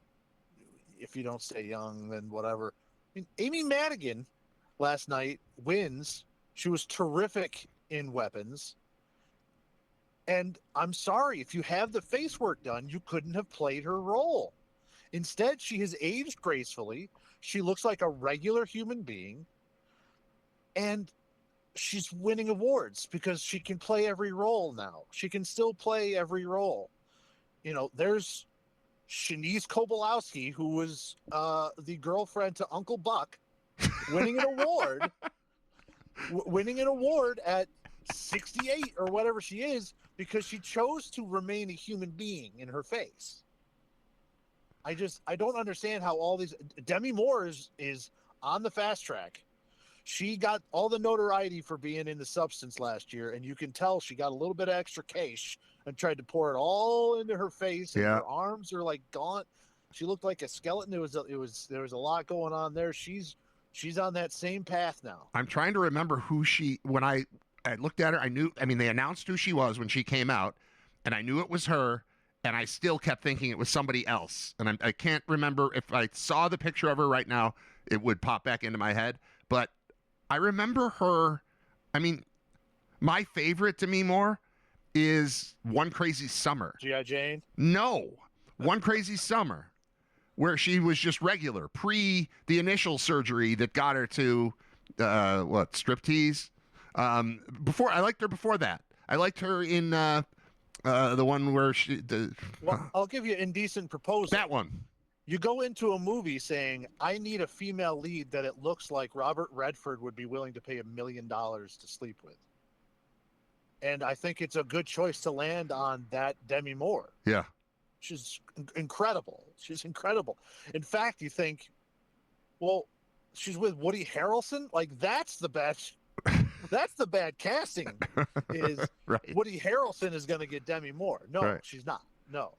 if you don't stay young, then whatever. I mean, Amy Madigan last night wins. She was terrific in Weapons. And I'm sorry, if you have the face work done, you couldn't have played her role. Instead, she has aged gracefully. She looks like a regular human being. And she's winning awards because she can play every role now. She can still play every role. There's Shanice Kobolowski, who was the girlfriend to Uncle Buck, winning an award, winning an award at 68 or whatever she is, because she chose to remain a human being in her face. I don't understand how all these. Demi Moore is on the fast track. She got all the notoriety for being in The Substance last year, and you can tell she got a little bit of extra cash and tried to pour it all into her face, and her arms are like gaunt. She looked like a skeleton. There was a lot going on there. She's on that same path now. I'm trying to remember when I looked at her, they announced who she was when she came out, and I knew it was her, and I still kept thinking it was somebody else. And I can't remember if I saw the picture of her right now, it would pop back into my head. But I remember her. My favorite Demi Moore is One Crazy Summer. G.I. Jane? No. One Crazy Summer, where she was just regular, pre the initial surgery that got her to, striptease? Before, I liked her before that. I liked her in the one where I'll give you Indecent Proposal. That one. You go into a movie saying, I need a female lead that it looks like Robert Redford would be willing to pay $1 million to sleep with. And I think it's a good choice to land on that Demi Moore. Yeah. She's incredible. She's incredible. In fact, you think, well, she's with Woody Harrelson? Like, that's the bad casting is right. Woody Harrelson is going to get Demi Moore. No, right. She's not. No.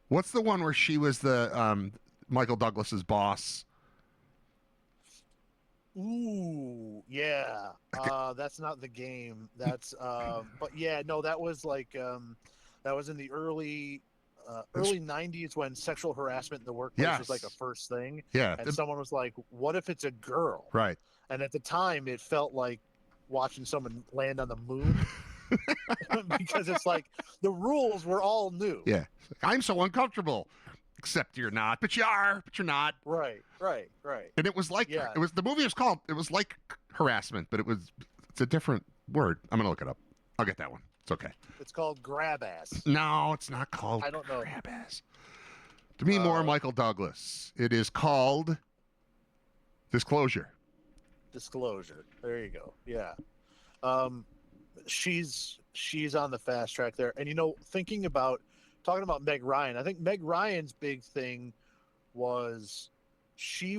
What's the one where she was the Michael Douglas's boss? Ooh, yeah. That's not The Game. That's but yeah, no, that was like that was in the early 90s when sexual harassment in the workplace was like a first thing. Yeah. And someone was like, what if it's a girl? Right. And at the time it felt like watching someone land on the moon. Because it's like the rules were all new. Yeah. I'm so uncomfortable. Except you're not. But you are. But you're not. Right. And it was like the movie was like harassment, but it's a different word. I'm gonna look it up. I'll get that one. It's okay. It's called grab ass. No, it's not called I don't know. grab ass. Demi Moore, Michael Douglas. It is called Disclosure. There you go. Yeah. She's on the fast track there. And talking about Meg Ryan, I think Meg Ryan's big thing was she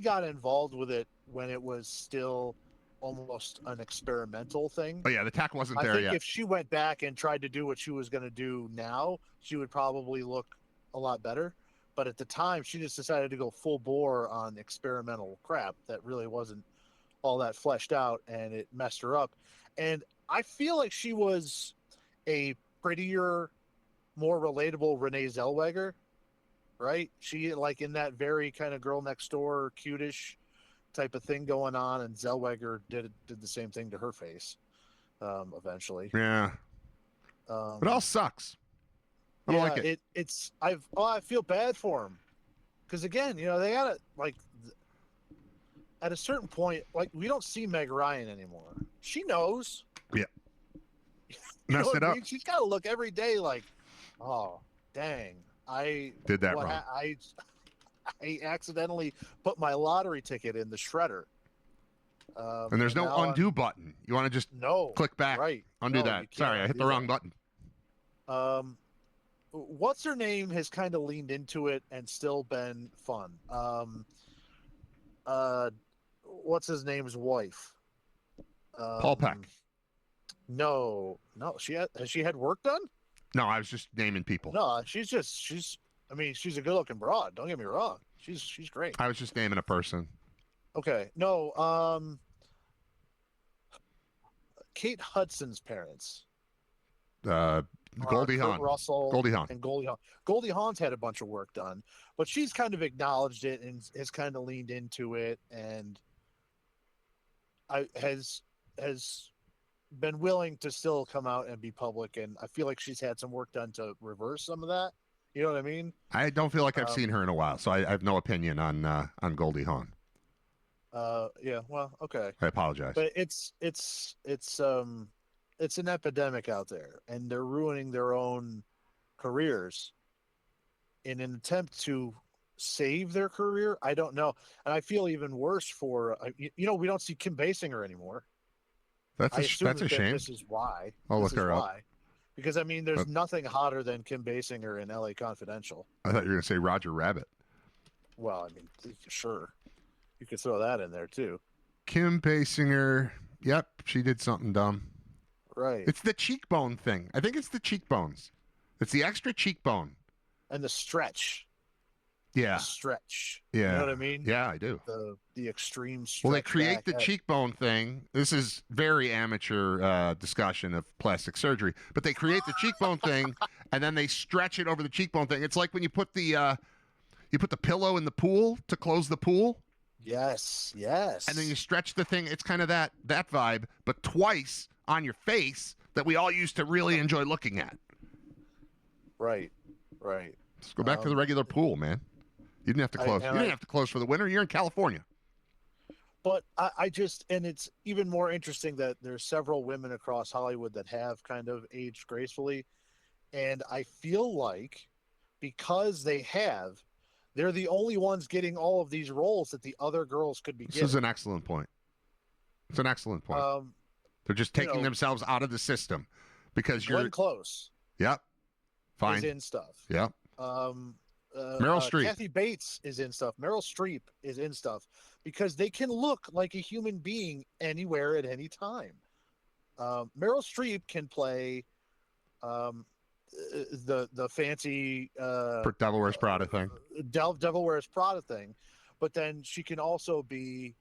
got involved with it when it was still almost an experimental thing. Oh yeah, the tech wasn't there yet. I think if she went back and tried to do what she was going to do now, she would probably look a lot better. But at the time, she just decided to go full bore on experimental crap that really wasn't all that fleshed out, and it messed her up. And I feel like she was a prettier, more relatable Renee Zellweger, right? She like in that very kind of girl next door, cutish type of thing going on, and Zellweger did the same thing to her face, eventually. Yeah. It all sucks. I don't like it. I feel bad for him, because again, they gotta like. At a certain point, like we don't see Meg Ryan anymore. She knows. Yeah. Messed it up. She's got to look every day like, oh, dang, I did that wrong. I accidentally put my lottery ticket in the shredder. And there's no undo button. You want to just click back, undo that. Sorry, I hit the wrong button. What's her name has kind of leaned into it and still been fun. What's his name's wife? Paul Peck. No. Has she had work done? No, I was just naming people. No, she's a good looking broad. Don't get me wrong. She's great. I was just naming a person. Okay. No, Kate Hudson's parents. Goldie Kurt Hawn. Russell, Goldie Hawn. and Goldie Hawn. Goldie Hawn's had a bunch of work done, but she's kind of acknowledged it and has kind of leaned into it, and has been willing to still come out and be public. And I feel like she's had some work done to reverse some of that. You know what I mean? I don't feel like I've seen her in a while, so I have no opinion on Goldie Hawn. Yeah. Well, okay. I apologize. But it's an epidemic out there, and they're ruining their own careers in an attempt to save their career. I don't know, and I feel even worse for we don't see Kim Basinger anymore. That's a shame. This is why. I'll look her up. Because I mean, there's nothing hotter than Kim Basinger in LA Confidential. I thought you were going to say Roger Rabbit. Well, I mean, sure, you could throw that in there too. Kim Basinger. Yep, she did something dumb. Right. It's the cheekbone thing. I think it's the cheekbones. It's the extra cheekbone. And the stretch. Yeah. The stretch. Yeah. You know what I mean? Yeah, I do. The extreme stretch. Well, they create the cheekbone thing. This is very amateur discussion of plastic surgery, but they create the cheekbone thing, and then they stretch it over the cheekbone thing. It's like when you put the pillow in the pool to close the pool. Yes. And then you stretch the thing. It's kind of that vibe, but twice on your face that we all used to really enjoy looking at. Right. Let's go back to the regular pool, man. You didn't have to close. You didn't have to close for the winter. You're in California. But I just, and it's even more interesting that there's several women across Hollywood that have kind of aged gracefully. And I feel like because they're the only ones getting all of these roles that the other girls could be getting. This is an excellent point. It's an excellent point. They're just taking themselves out of the system because Glenn Close. Yep. Fine. Is in stuff. Yep. Meryl Streep. Kathy Bates is in stuff. Meryl Streep is in stuff because they can look like a human being anywhere at any time. Meryl Streep can play the fancy Devil Wears Prada thing. Devil Wears Prada thing, but then she can also be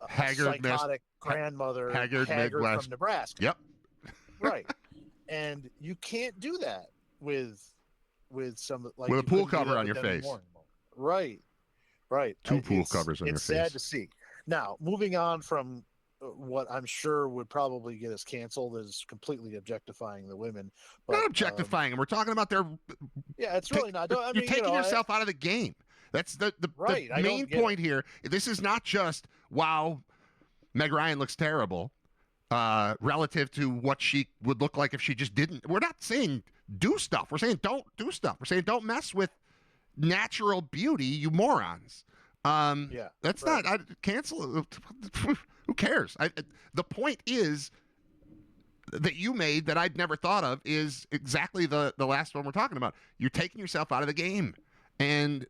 a Haggard psychotic grandmother, Haggard Midwest from Nebraska. Yep. Right, and you can't do that with some like with a pool cover on your face. Right. Two pool covers on your face. It's sad to see. Now, moving on from what I'm sure would probably get us canceled is completely objectifying the women. But, not objectifying them. We're talking about their. Yeah, it's really not. I mean, you're taking yourself out of the game. That's the main point here. This is not just wow, Meg Ryan looks terrible relative to what she would look like if she just didn't. We're not saying do stuff. We're saying don't do stuff. We're saying don't mess with natural beauty, you morons. That's right. Not cancel. Who cares? The point is that you made that I'd never thought of is exactly the last one we're talking about. You're taking yourself out of the game, and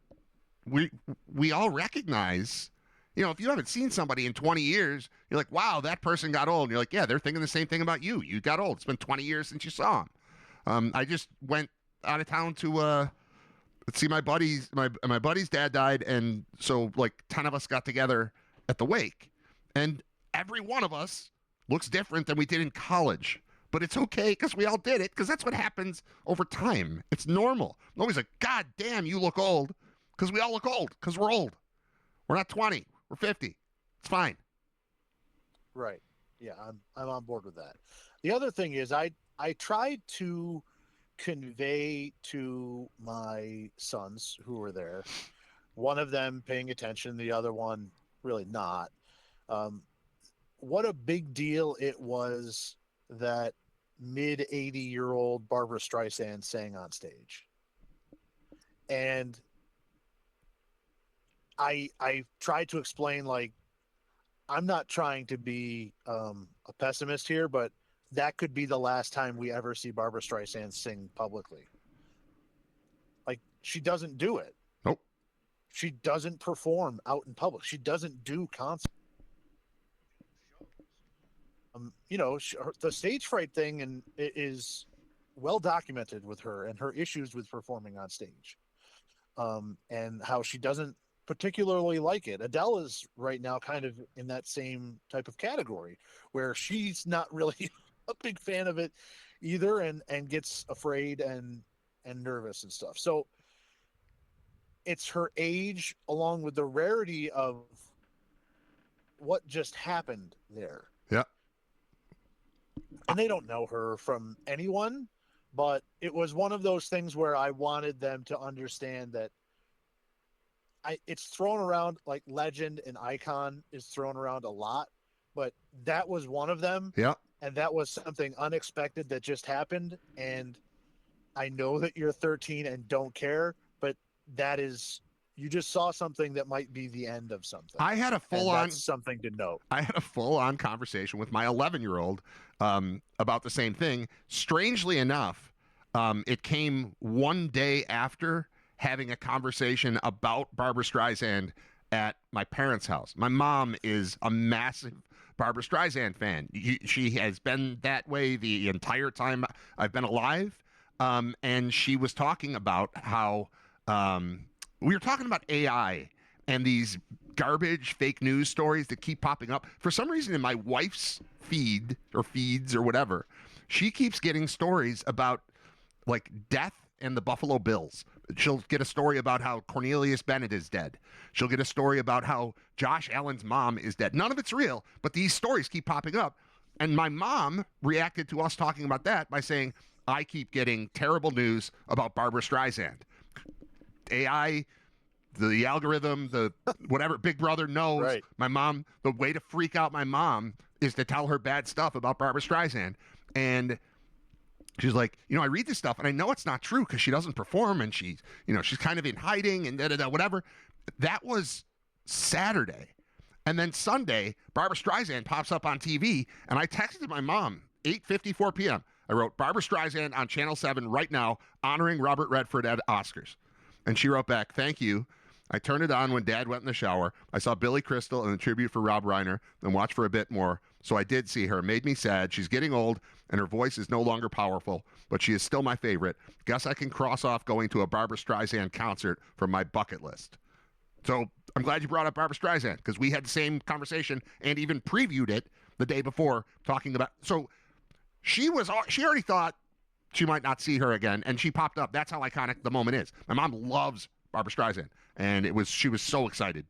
we all recognize. If you haven't seen somebody in 20 years, you're like, wow, that person got old. And you're like, yeah, they're thinking the same thing about you. You got old. It's been 20 years since you saw them. I just went out of town to see my buddies. My buddy's dad died, and so like 10 of us got together at the wake, and every one of us looks different than we did in college. But it's okay because we all did it because that's what happens over time. It's normal. Nobody's like, God damn, you look old, because we all look old because we're old. We're not 20. We're 50. It's fine. Right. Yeah, I'm on board with that. The other thing is I tried to convey to my sons who were there, one of them paying attention, the other one really not, what a big deal it was that mid 80-year-old Barbara Streisand sang on stage. And I tried to explain, like, I'm not trying to be a pessimist here, but that could be the last time we ever see Barbara Streisand sing publicly. Like, she doesn't do it. Nope. She doesn't perform out in public. She doesn't do concerts. The stage fright thing and is well documented with her and her issues with performing on stage, and how she doesn't particularly like it. Adele is right now kind of in that same type of category where she's not really a big fan of it either, and gets afraid and nervous and stuff. So it's her age along with the rarity of what just happened there. Yeah. And they don't know her from anyone, but it was one of those things where I wanted them to understand that it's thrown around, like legend and icon is thrown around a lot, but that was one of them. Yeah. And that was something unexpected that just happened. And I know that you're 13 and don't care, but that is, you just saw something that might be the end of something. I had a full-on something to note. I had a full-on conversation with my 11-year-old about the same thing. Strangely enough, it came one day after having a conversation about Barbra Streisand at my parents' house. My mom is a massive Barbra Streisand fan. She has been that way the entire time I've been alive. And she was talking about how we were talking about AI and these garbage fake news stories that keep popping up. For some reason in my wife's feed or feeds or whatever, she keeps getting stories about like death and the Buffalo Bills. She'll get a story about how Cornelius Bennett is dead. She'll get a story about how Josh Allen's mom is dead. None of it's real, but these stories keep popping up. And my mom reacted to us talking about that by saying, I keep getting terrible news about Barbra Streisand. AI, the algorithm, the whatever, Big Brother knows. Right. My mom, the way to freak out my mom is to tell her bad stuff about Barbra Streisand. And she's like, I read this stuff and I know it's not true because she doesn't perform and she's kind of in hiding and whatever. That was Saturday. And then Sunday, Barbra Streisand pops up on TV and I texted my mom, 8:54 p.m. I wrote, Barbra Streisand on Channel 7 right now, honoring Robert Redford at Oscars. And she wrote back, thank you. I turned it on when Dad went in the shower. I saw Billy Crystal and a tribute for Rob Reiner and watched for a bit more. So I did see her. Made me sad. She's getting old and her voice is no longer powerful, but she is still my favorite. Guess I can cross off going to a Barbra Streisand concert from my bucket list. So I'm glad you brought up Barbra Streisand because we had the same conversation and even previewed it the day before talking about. So she already thought she might not see her again, and she popped up. That's how iconic the moment is. My mom loves Barbra Streisand, and she was so excited,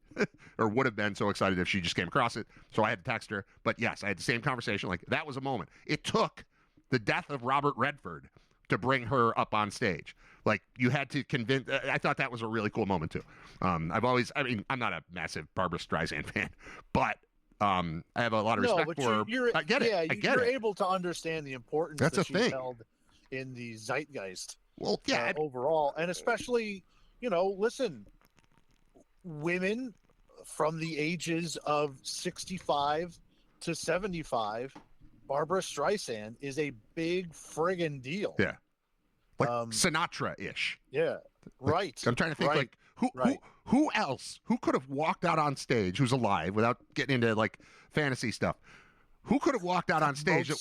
or would have been so excited if she just came across it. So I had to text her. But yes, I had the same conversation. Like, that was a moment. It took the death of Robert Redford to bring her up on stage. Like, you had to convince. I thought that was a really cool moment too. I'm not a massive Barbra Streisand fan, but I have a lot of respect for her. I get it. Yeah, I get you're it. able to understand the importance That's that a thing. she's held in the zeitgeist. Well, yeah. Overall, and especially, listen, women from the ages of 65 to 75, Barbra Streisand is a big friggin' deal. Yeah. Like Sinatra-ish. Yeah. Right. I'm trying to think, right. who else? Who could have walked out on stage who's alive without getting into like fantasy stuff? Who could have walked out on stage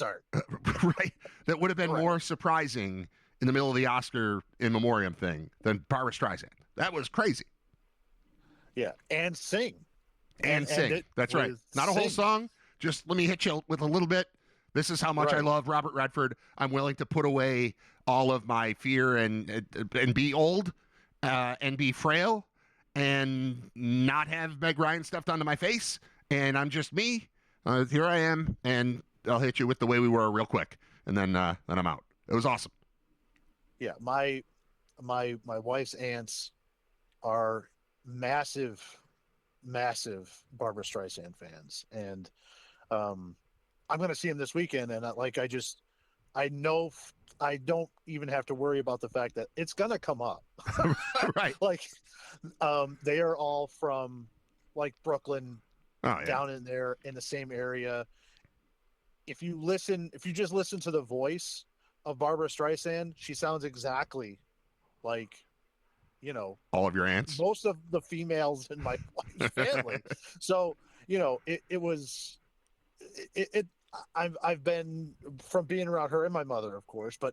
right, that would have been more surprising in the middle of the Oscar in memoriam thing than Barbra Streisand? That was crazy. Yeah, and sing. And sing. That's right. Not a whole song. Just let me hit you with a little bit. This is how much I love Robert Redford. I'm willing to put away all of my fear and be old and be frail and not have Meg Ryan stuff done to my face. And I'm just me. Here I am, and I'll hit you with the way we were real quick, and then I'm out. It was awesome. Yeah, my wife's aunts are massive Barbra Streisand fans, and I'm going to see him this weekend, and I know I don't even have to worry about the fact that it's going to come up. Right. Like, they are all from like Brooklyn. Oh, yeah. Down in there in the same area. If you just listen to the voice of Barbra Streisand, she sounds exactly like, all of your aunts. Most of the females in my family. So, I've been, from being around her and my mother, of course, but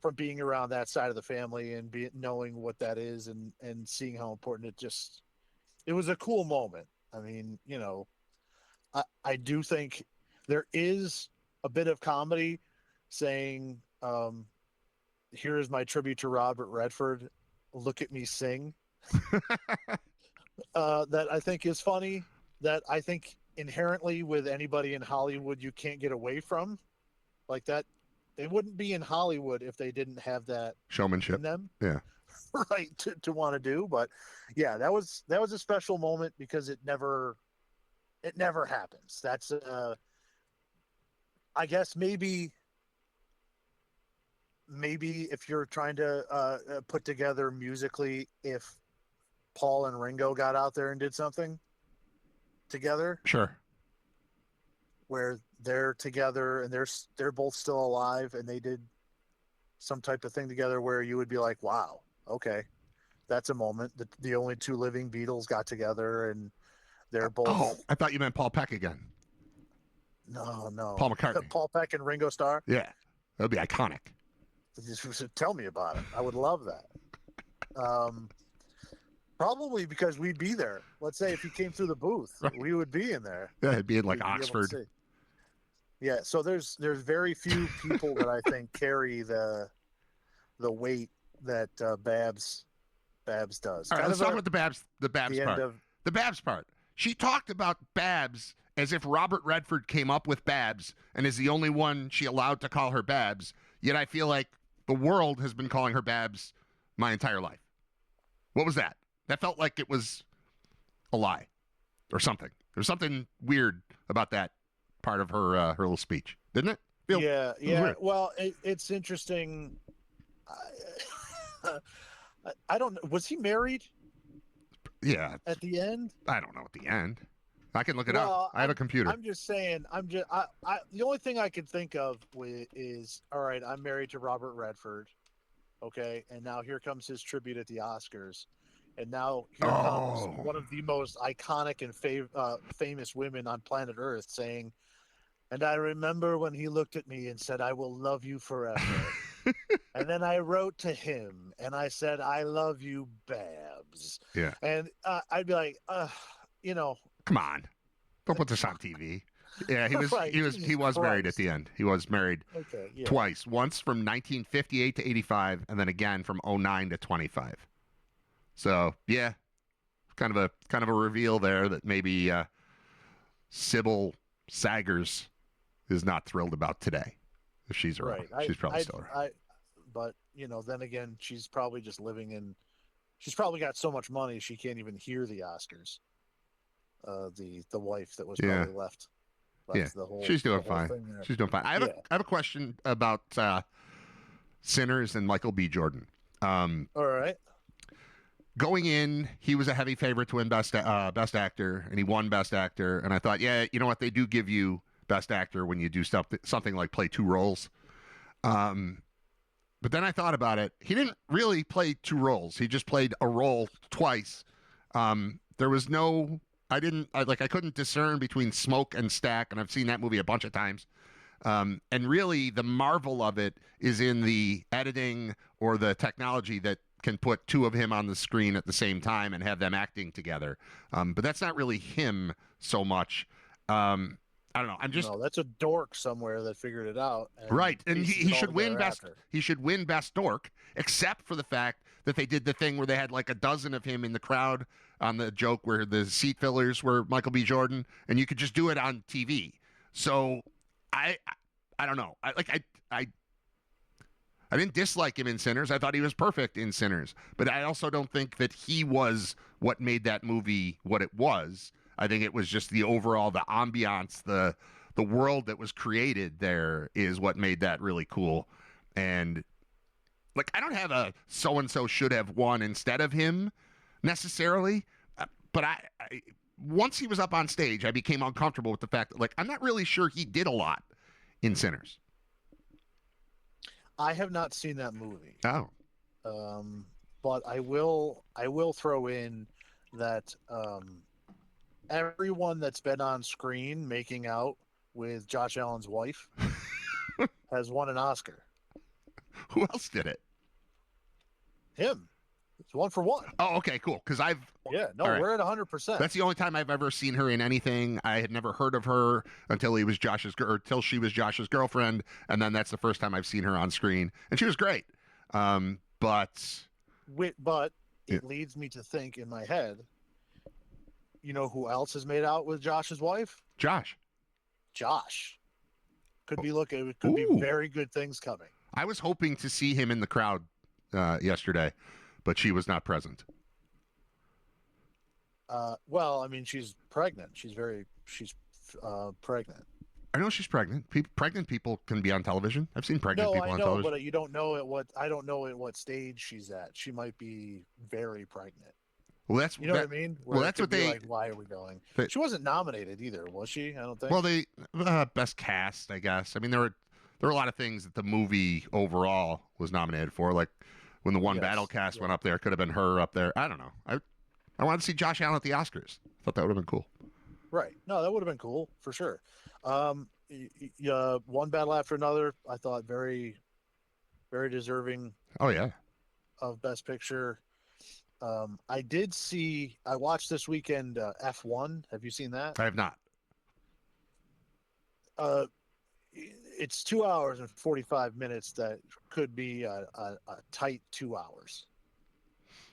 from being around that side of the family and knowing what that is and seeing how important it was a cool moment. I mean, I do think there is a bit of comedy saying um, here is my tribute to Robert Redford. Look at me sing. That I think is funny. That I think inherently with anybody in Hollywood you can't get away from, like that. They wouldn't be in Hollywood if they didn't have that Showmanship. in them. Yeah. Right, to want to do. But yeah, that was a special moment because it never happens. That's I guess maybe if you're trying to put together musically, if Paul and Ringo got out there and did something together, Sure. where they're together and they're both still alive and they did some type of thing together where you would be like, wow, okay, that's a moment. The only two living Beatles got together and they're both. Oh, I thought you meant Paul Peck again. No. Paul McCartney. Paul Peck and Ringo Starr. Yeah, that would be iconic. Just tell me about it. I would love that. Probably because we'd be there. Let's say if he came through the booth, Right. we would be in there. Yeah, it'd be in like We'd be able to Oxford. see. Yeah, so there's very few people that I think carry the weight that Babs does. All right, Kind let's of talk about the Babs the part. end of The Babs part. She talked about Babs as if Robert Redford came up with Babs and is the only one she allowed to call her Babs. Yet I feel like the world has been calling her Babs my entire life. What was that? That felt like it was a lie or something. There's something weird about that part of her little speech, didn't it? yeah. weird. Well, it's interesting. I don't know. Was he married Yeah. at the end? I don't know at the end. I can look it Well, up. I have a computer. I'm just saying. The only thing I can think of is, all right, I'm married to Robert Redford, okay, and now here comes his tribute at the Oscars, and now here comes one of the most iconic and famous women on planet Earth saying, "And I remember when he looked at me and said, 'I will love you forever.'" And then I wrote to him and I said, "I love you, Babs." Yeah. And I'd be like, Come on. Don't put this on TV. Yeah, he was Right, he was married at Christ. the end. He was married okay, yeah. twice. Once from 1958 to 85 and then again from 09 to 25. So, yeah. Kind of a reveal there that maybe Sybil Saggers is not thrilled about today. If she's around. Right. She's probably still around. But then again, she's probably just she's probably got so much money she can't even hear the Oscars. The wife that was probably left Yeah. the whole. She's doing the whole fine. thing there. She's doing fine. I have a question about Sinners and Michael B. Jordan. All right. Going in, he was a heavy favorite to win Best Actor, and he won Best Actor. And I thought, yeah, you know what? They do give you Best Actor when you do something like play two roles. But then I thought about it. He didn't really play two roles. He just played a role twice. There was no... I couldn't discern between smoke and stack, and I've seen that movie a bunch of times. And really, the marvel of it is in the editing or the technology that can put two of him on the screen at the same time and have them acting together. But that's not really him so much. I don't know. No, that's a dork somewhere that figured it out. Right, and he should win best. After. He should win best dork, except for the fact that they did the thing where they had like a dozen of him in the crowd on the joke where the seat fillers were Michael B. Jordan, and you could just do it on TV. So I don't know. I didn't dislike him in Sinners. I thought he was perfect in Sinners, but I also don't think that he was what made that movie what it was. I think it was just the overall, the ambiance, the world that was created there is what made that really cool. And like, I don't have a so-and-so should have won instead of him necessarily, but I once he was up on stage, I became uncomfortable with the fact that, like, I'm not really sure he did a lot in Sinners. I have not seen that movie. Oh. But I will throw in that everyone that's been on screen making out with Josh Allen's wife has won an Oscar. Who else did it? Him. It's 1-for-1. Oh, okay, cool. Because Yeah, no, all right. we're at 100%. That's the only time I've ever seen her in anything. I had never heard of her until until she was Josh's girlfriend, and then that's the first time I've seen her on screen, and she was great. But it leads me to think in my head, you know who else has made out with Josh's wife? Josh. Could be very good things coming. I was hoping to see him in the crowd yesterday, but she was not present. Well, I mean, she's pregnant. She's pregnant. I know she's pregnant. Pregnant people can be on television. I've seen pregnant people on television. But you don't know I don't know at what stage she's at. She might be very pregnant. Well, that's what I mean. Well, that's what they. Like, why are we going? She wasn't nominated either, was she? I don't think. Well, they best cast, I guess. I mean, there were a lot of things that the movie overall was nominated for, like when the Battle Cast went up there, could have been her up there. I don't know. I wanted to see Josh Allen at the Oscars. Thought that would have been cool. Right. No, that would have been cool for sure. One battle after another. I thought very, very deserving. Oh yeah. Of Best Picture. I watched this weekend F1. Have you seen that? I have not. It's 2 hours and 45 minutes. That could be a tight 2 hours.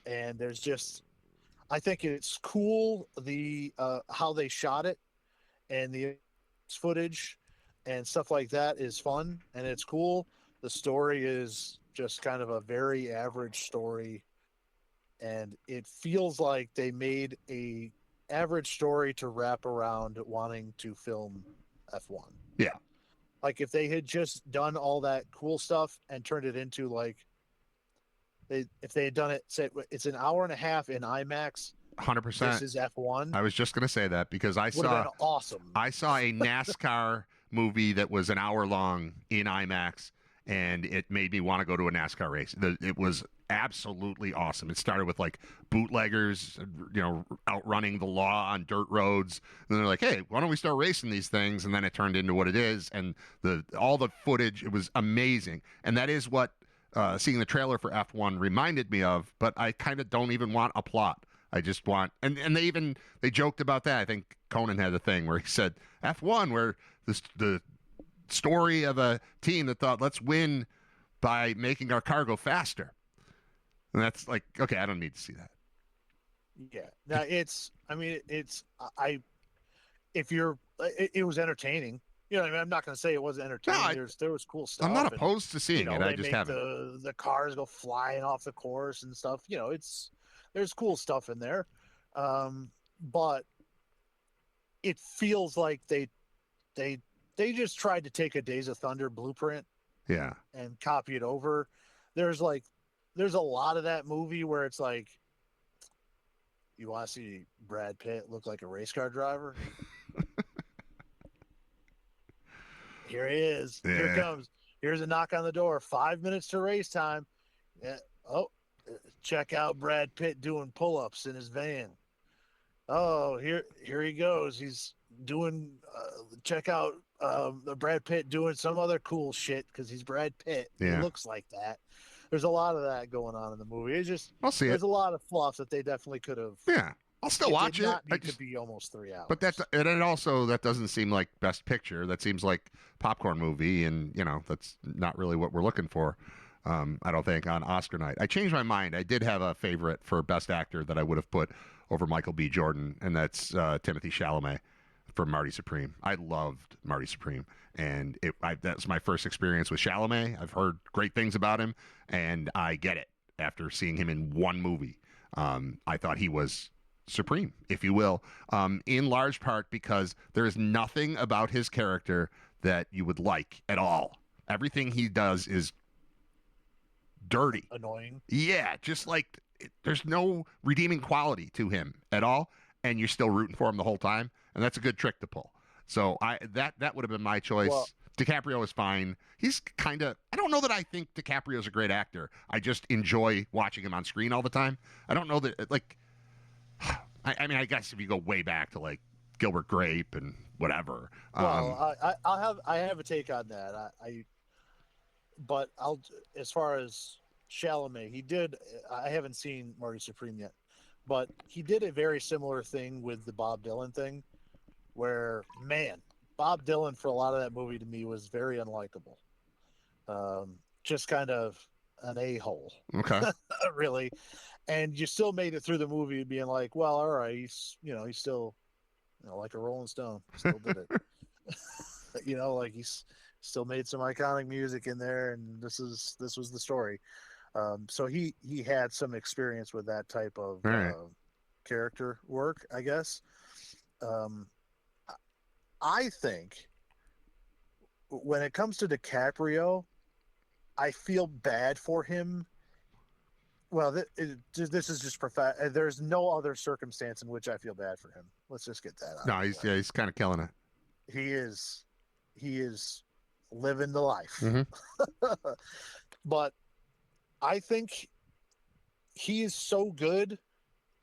And there's just, I think it's cool how they shot it, and the footage and stuff like that is fun and it's cool. The story is just kind of a very average story, and it feels like they made a average story to wrap around wanting to film F1. Yeah. Like if they had just done all that cool stuff and turned it into if they had done it, say it's an hour and a half in IMAX. 100%. This is F1. I was just going to say that because Would have been awesome. I saw a NASCAR movie that was an hour long in IMAX, and it made me want to go to a NASCAR race. It was absolutely awesome. It started with like bootleggers, outrunning the law on dirt roads. And they're like, hey, why don't we start racing these things? And then it turned into what it is. And all the footage, it was amazing. And that is what seeing the trailer for F1 reminded me of, but I kind of don't even want a plot. I just want, and they joked about that. I think Conan had a thing where he said F1, where the story of a team that thought, let's win by making our car go faster. And that's like, okay, I don't need to see that. Yeah. Now it was entertaining. You know what I mean? I'm not going to say it wasn't entertaining. No, there was cool stuff. I'm not opposed to seeing it. I just haven't. The cars go flying off the course and stuff. There's cool stuff in there. But it feels like they just tried to take a Days of Thunder blueprint. Yeah. And copy it over. There's a lot of that movie where it's like, you want to see Brad Pitt look like a race car driver? Here he is. Yeah. Here comes. Here's a knock on the door. 5 minutes to race time. Yeah. Oh, check out Brad Pitt doing pull-ups in his van. Oh, here he goes. He's doing. Check out Brad Pitt doing some other cool shit because he's Brad Pitt. Yeah. He looks like that. There's a lot of that going on in the movie. It's just there's a lot of fluff that they definitely could have. Yeah. I'll still watch it. Not need to be almost 3 hours. But that doesn't seem like Best Picture. That seems like popcorn movie, and that's not really what we're looking for. I don't think on Oscar night. I changed my mind. I did have a favorite for Best Actor that I would have put over Michael B. Jordan, and that's Timothée Chalamet for Marty Supreme. I loved Marty Supreme, and that's my first experience with Chalamet. I've heard great things about him, and I get it after seeing him in one movie. I thought he was supreme, if you will, in large part because there is nothing about his character that you would like at all. Everything he does is dirty, annoying. Yeah, just like there's no redeeming quality to him at all, and you're still rooting for him the whole time, and that's a good trick to pull. So that would have been my choice. Well, DiCaprio is fine. He's kind of, I don't know that I think DiCaprio's a great actor. I just enjoy watching him on screen all the time. I don't know that, like, I mean, I guess if you go way back to like Gilbert Grape and whatever. Well, I have a take on that. But as far as Chalamet. He did. I haven't seen Marty Supreme yet, but he did a very similar thing with the Bob Dylan thing, where man, Bob Dylan for a lot of that movie to me was very unlikable. Just kind of an a-hole, Okay. really. And you still made it through the movie being like, well, all right, he's still, like a Rolling Stone, still did it. Like he's still made some iconic music in there, and this was the story. So he had some experience with that type of Right. character work, I guess. I think when it comes to DiCaprio, I feel bad for him. Well, this is just there's no other circumstance in which I feel bad for him. Let's just get that out. No, he's kind of killing it. He is living the life. Mm-hmm. But I think he is so good,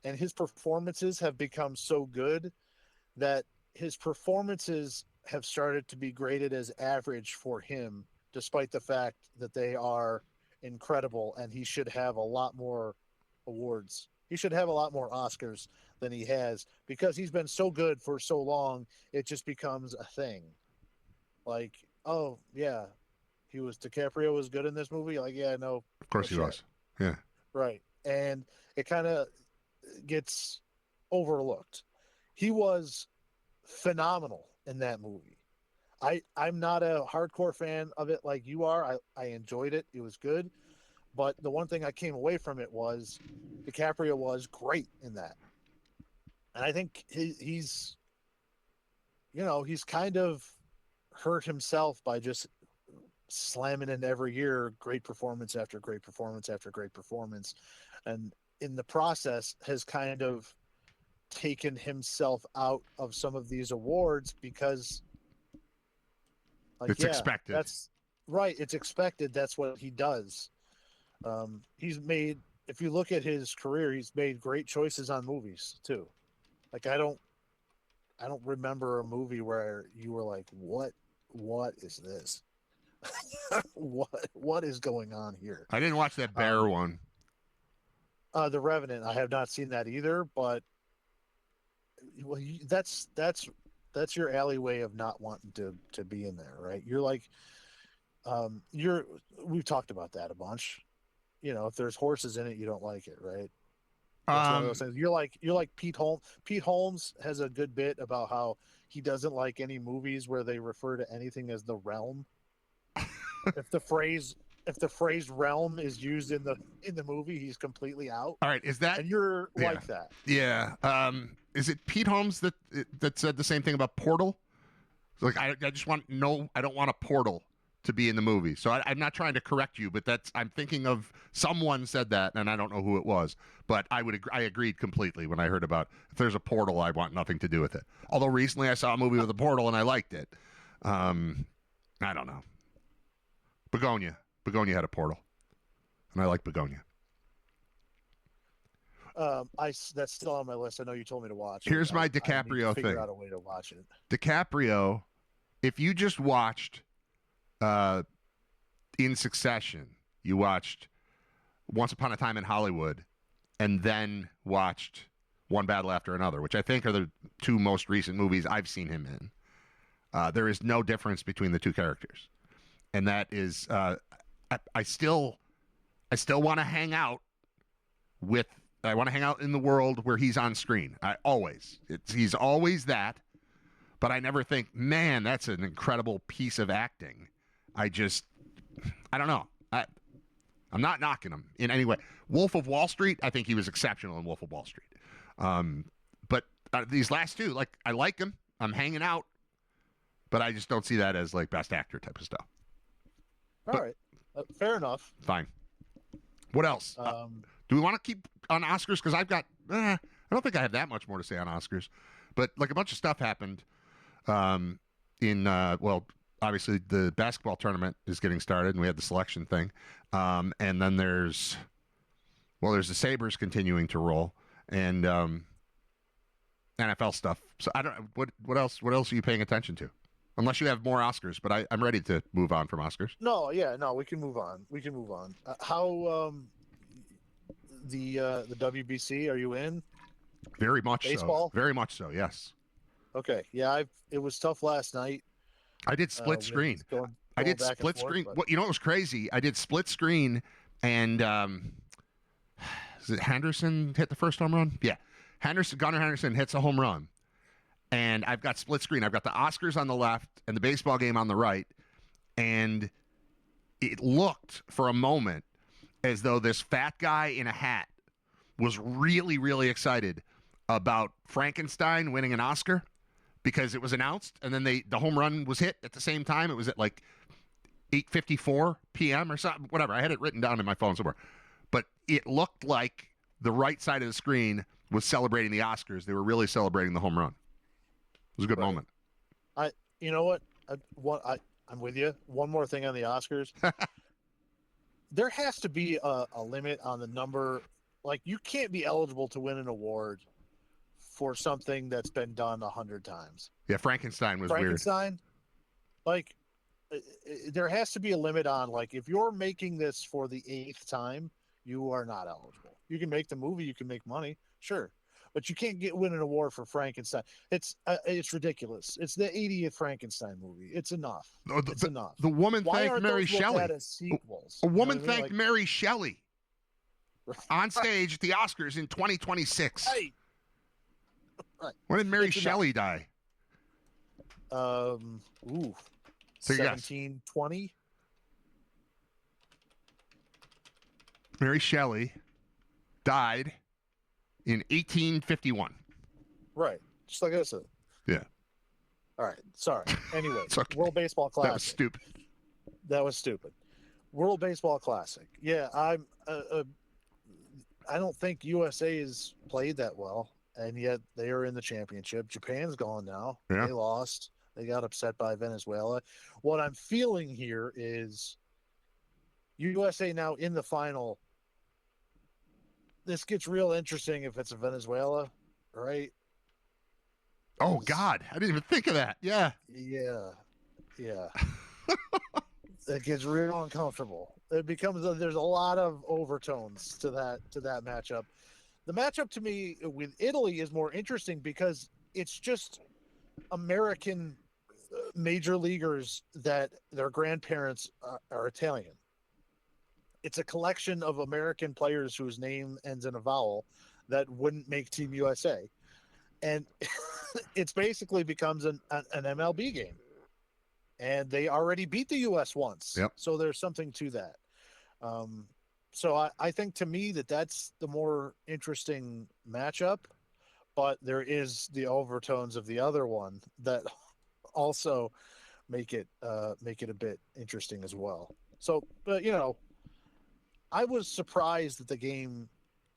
and his performances have become so good that his performances have started to be graded as average for him, despite the fact that they are incredible, and he should have a lot more awards. He should have a lot more Oscars than he has, because he's been so good for so long. It just becomes a thing. Like, oh yeah, DiCaprio was good in this movie. Like, yeah, no, Of course he was. Yeah. right. And it kind of gets overlooked. He was phenomenal in that movie. I'm not a hardcore fan of it like you are. I enjoyed it. It was good. But the one thing I came away from it was DiCaprio was great in that. And I think he's kind of hurt himself by just slamming in every year great performance after great performance after great performance. And in the process has kind of taken himself out of some of these awards because It's expected. That's right. It's expected. That's what he does. He's made, if you look at his career, he's made great choices on movies too. Like I don't remember a movie where you were like, what is this? what is going on here? I didn't watch that bear one. The Revenant. I have not seen that either, but well, that's your alleyway of not wanting to be in there, right? You're like, we've talked about that a bunch. If there's horses in it, you don't like it, right? That's one of those things. You're like Pete Holmes. Pete Holmes has a good bit about how he doesn't like any movies where they refer to anything as the realm. If the phrase realm is used in the movie, he's completely out. All right, is that? And you're like that. Yeah. Is it Pete Holmes that said the same thing about Portal? Like I just I don't want a portal to be in the movie. So I'm not trying to correct you, but I'm thinking of someone said that, and I don't know who it was. But I agreed completely when I heard about if there's a portal, I want nothing to do with it. Although recently I saw a movie with a portal and I liked it. I don't know. Begonia had a portal, and I like Begonia. That's still on my list. I know you told me to watch it. Here's my I need to DiCaprio figure thing. out a way to watch it. DiCaprio, if you just watched in succession, you watched Once Upon a Time in Hollywood, and then watched One Battle After Another, which I think are the two most recent movies I've seen him in. There is no difference between the two characters, and that is I still want to hang out with. I want to hang out in the world where he's on screen. He's always that, but I never think, man, that's an incredible piece of acting. I don't know. I'm not knocking him in any way. Wolf of Wall Street, I think he was exceptional in Wolf of Wall Street. But these last two, like, I like him. I'm hanging out, but I just don't see that as like best actor type of stuff. All right. Fair enough. Fine. What else? Do we want to keep on Oscars? Because I've got, I don't think I have that much more to say on Oscars. But like a bunch of stuff happened obviously the basketball tournament is getting started, and we had the selection thing. And then there's the Sabres continuing to roll, and NFL stuff. So I don't. What else are you paying attention to? Unless you have more Oscars, but I'm ready to move on from Oscars. No, we can move on. How the WBC? Are you in Very much baseball? so. Very much so. Yes. Okay. Yeah, it was tough last night. I did split screen. I did split screen. But... What was crazy? I did split screen, and is it Henderson hit the first home run? Yeah, Gunnar Henderson hits a home run, and I've got split screen. I've got the Oscars on the left and the baseball game on the right, and it looked for a moment as though this fat guy in a hat was really, really excited about Frankenstein winning an Oscar because it was announced, and then the home run was hit at the same time. It was at like 8:54 p.m. or something, whatever. I had it written down in my phone somewhere. But it looked like the right side of the screen was celebrating the Oscars. They were really celebrating the home run. It was a good moment. You know what? I'm with you. One more thing on the Oscars. There has to be a limit on the number. Like, you can't be eligible to win an award for something that's been done 100 times. Yeah, Frankenstein was weird. Like, there has to be a limit on, like, if you're making this for the 8th time, you are not eligible. You can make the movie, you can make money, sure, but you can't win an award for Frankenstein. It's ridiculous. It's the 80th Frankenstein movie. It's enough. It's enough. The woman thanked Mary Shelley. A woman thanked Mary Shelley on stage at the Oscars in 2026. Right. When did Mary Shelley die? 1720. Mary Shelley died in 1851. Right. Just like I said. Yeah. All right. Sorry. Anyway, okay. World Baseball Classic. That was stupid. World Baseball Classic. Yeah, I don't think USA has played that well, and yet they are in the championship. Japan's gone now. Yeah. They lost. They got upset by Venezuela. What I'm feeling here is USA now in the final. This gets real interesting if it's a Venezuela, right? Oh, God. I didn't even think of that. Yeah. Yeah. It gets real uncomfortable. There's a lot of overtones to that matchup. The matchup to me with Italy is more interesting because it's just American major leaguers that their grandparents are Italian. It's a collection of American players whose name ends in a vowel that wouldn't make Team USA. And it's basically becomes an MLB game. And they already beat the U.S. once. Yep. So there's something to that. So I think to me that's the more interesting matchup. But there is the overtones of the other one that also make it a bit interesting as well. So, but I was surprised that the game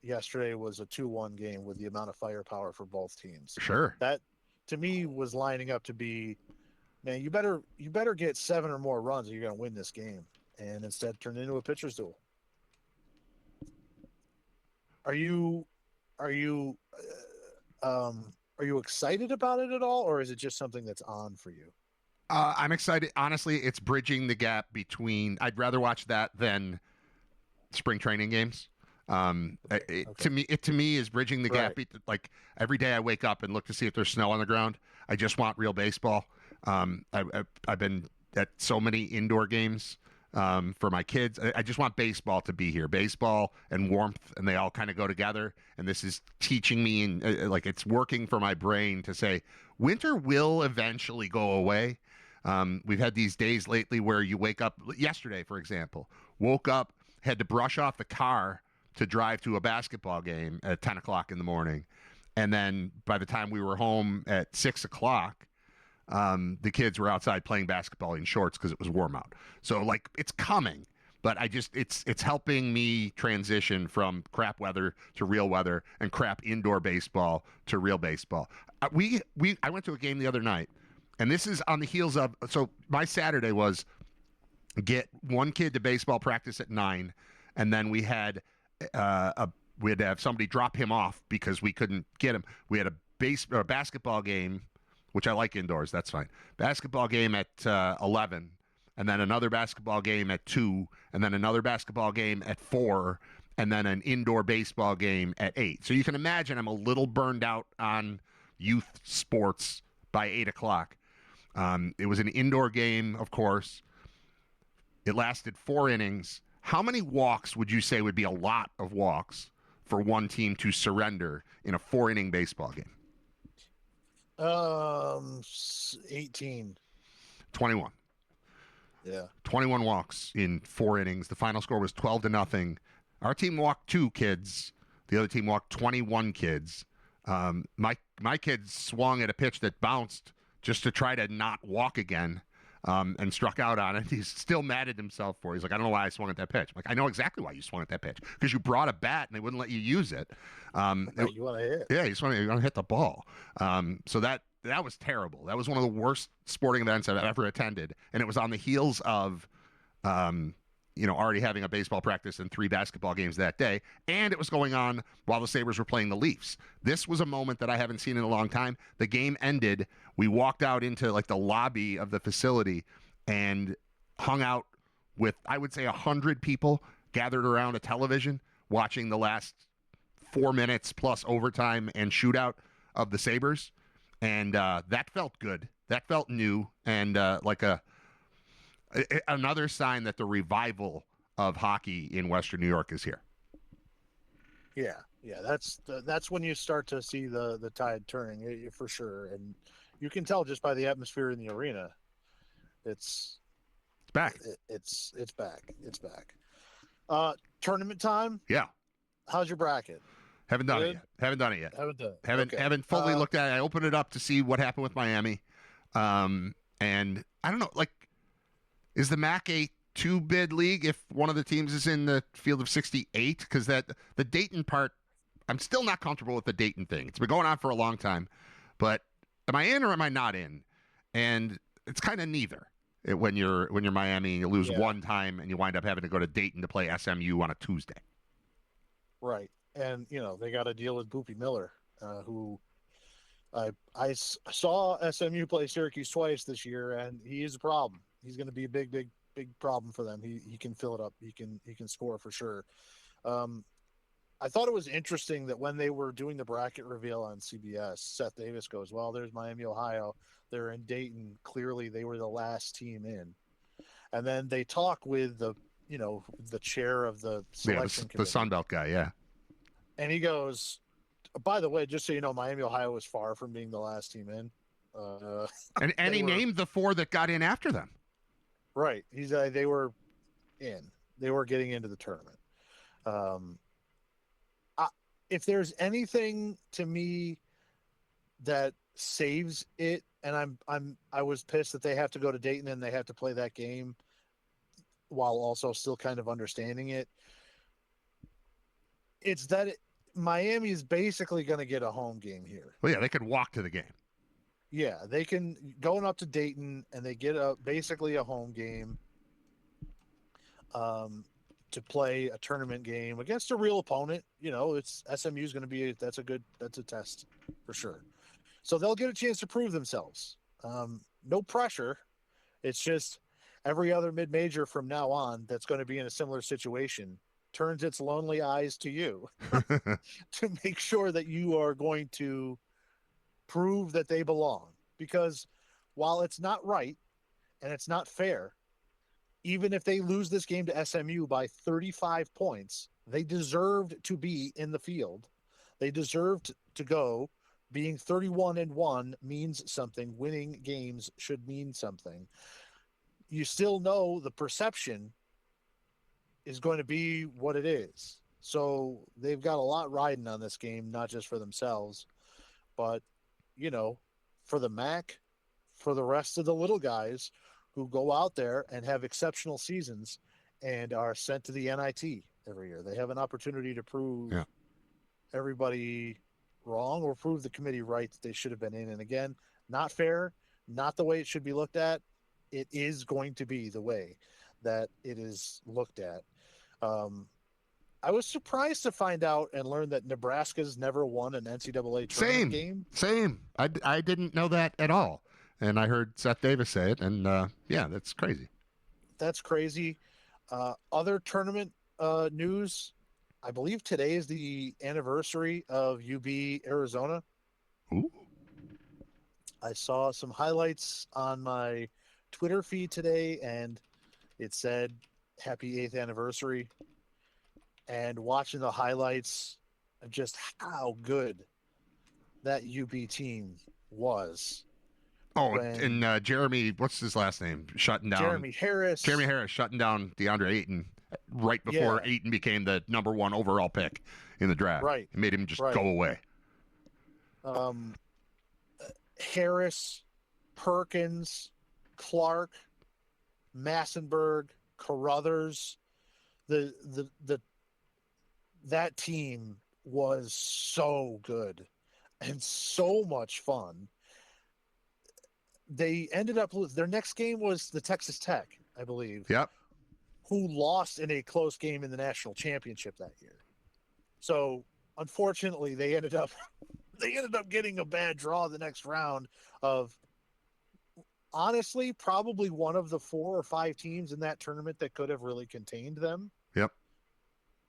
yesterday was a 2-1 game with the amount of firepower for both teams. Sure. That to me was lining up to be, man, you better get 7 or more runs or you're going to win this game. And instead turned into a pitcher's duel. Are you excited about it at all, or is it just something that's on for you? I'm excited. Honestly, it's bridging the gap between. I'd rather watch that than spring training games. Okay. To me is bridging the gap. Like every day I wake up and look to see if there's snow on the ground. I just want real baseball. I've been at so many indoor games for my kids. I just want baseball to be here. Baseball and warmth, and they all kind of go together. And this is teaching me, and like it's working for my brain to say winter will eventually go away. We've had these days lately where you wake up. Yesterday, for example, woke up, had to brush off the car to drive to a basketball game at 10 o'clock in the morning. And then by the time we were home at 6 o'clock, the kids were outside playing basketball in shorts because it was warm out. So like it's coming, but it's helping me transition from crap weather to real weather and crap indoor baseball to real baseball. I went to a game the other night, and this is on the heels of, so my Saturday was get one kid to baseball practice at 9, and then we had we'd have somebody drop him off because we couldn't get him. We had a basketball game which I like indoors. That's fine. Basketball game at 11, and then another basketball game at 2, and then another basketball game at 4, and then an indoor baseball game at 8. So you can imagine I'm a little burned out on youth sports by 8 o'clock. It was an indoor game, of course. It lasted 4 innings. How many walks would you say would be a lot of walks for one team to surrender in a 4-inning baseball game? 18. 21. Yeah. 21 walks in 4 innings. The final score was 12-0. Our team walked 2 kids. The other team walked 21 kids. My kid swung at a pitch that bounced just to try to not walk again, and struck out on it. He's still mad at himself for it. He's like, I don't know why I swung at that pitch. I'm like, I know exactly why you swung at that pitch. Because you brought a bat and they wouldn't let you use it. You want to hit. Yeah, you want to hit the ball. So that was terrible. That was one of the worst sporting events I've ever attended. And it was on the heels of already having a baseball practice and 3 basketball games that day. And it was going on while the Sabres were playing the Leafs. This was a moment that I haven't seen in a long time. The game ended. We walked out into like the lobby of the facility and hung out with, I would say, 100 people gathered around a television watching the last 4 minutes plus overtime and shootout of the Sabres. And that felt good. That felt new and like another sign that the revival of hockey in Western New York is here. Yeah, that's when you start to see the tide turning, for sure, and you can tell just by the atmosphere in the arena. It's back. It's back. It's back. Tournament time. Yeah. How's your bracket? Haven't done it yet. Haven't done it yet. Haven't fully looked at it. I opened it up to see what happened with Miami, and I don't know, like. Is the MAC a 2-bid league if one of the teams is in the field of 68? Because the Dayton part, I'm still not comfortable with the Dayton thing. It's been going on for a long time, but am I in or am I not in? And it's kind of neither. When you're Miami and you lose one time and you wind up having to go to Dayton to play SMU on a Tuesday. Right, and they got to deal with Boopy Miller, who I saw SMU play Syracuse twice this year, and he is a problem. He's going to be a big problem for them. He can fill it up. He can score for sure. I thought it was interesting that when they were doing the bracket reveal on CBS, Seth Davis goes, "Well, there's Miami, Ohio. They're in Dayton. Clearly, they were the last team in." And then they talk with the chair of the selection committee, the Sun Belt guy, yeah. And he goes, "By the way, just so you know, Miami, Ohio was far from being the last team in." And he named the 4 that got in after them. Right. They were in. They were getting into the tournament. If there's anything to me that saves it, and I was pissed that they have to go to Dayton and they have to play that game while also still kind of understanding it. It's that Miami is basically going to get a home game here. Well, yeah, they could walk to the game. Yeah, they can going up to Dayton and they get basically a home game to play a tournament game against a real opponent. It's SMU is going to be that's a test for sure. So they'll get a chance to prove themselves. No pressure. It's just every other mid-major from now on that's going to be in a similar situation turns its lonely eyes to you to make sure that you are going to prove that they belong, because while it's not right and it's not fair, even if they lose this game to SMU by 35 points, they deserved to be in the field. They deserved to go. Being 31-1 means something. Winning games should mean something. You still know the perception is going to be what it is. So they've got a lot riding on this game, not just for themselves, but for the MAC, for the rest of the little guys who go out there and have exceptional seasons and are sent to the NIT every year. They have an opportunity to prove everybody wrong or prove the committee right that they should have been in. And again, not fair, not the way it should be looked at. It is going to be the way that it is looked at. I was surprised to find out and learn that Nebraska's never won an NCAA tournament game. Same. I didn't know that at all. And I heard Seth Davis say it, and yeah, that's crazy. That's crazy. Other tournament news, I believe today is the anniversary of UB Arizona. Ooh. I saw some highlights on my Twitter feed today, and it said happy 8th anniversary. And watching the highlights of just how good that UB team was. Oh, and Jeremy, what's his last name? Shutting down. Jeremy Harris shutting down DeAndre Ayton right before Ayton became the number 1 overall pick in the draft. Right. It made him just go away. Harris, Perkins, Clark, Massenberg, Carruthers, that team was so good and so much fun. They ended up their next game was the Texas Tech, I believe. Yep. Who lost in a close game in the national championship that year. So unfortunately, they ended up getting a bad draw the next round of, honestly, probably one of the 4 or 5 teams in that tournament that could have really contained them. Yep.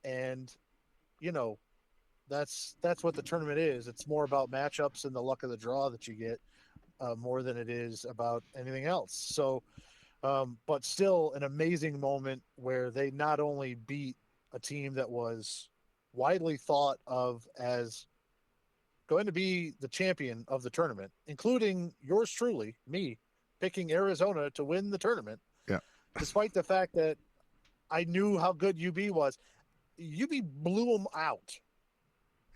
And, that's what the tournament is. It's more about matchups and the luck of the draw that you get, more than it is about anything else. So, but still an amazing moment where they not only beat a team that was widely thought of as going to be the champion of the tournament, including yours truly, me, picking Arizona to win the tournament. Yeah. Despite the fact that I knew how good UB was. UB blew them out.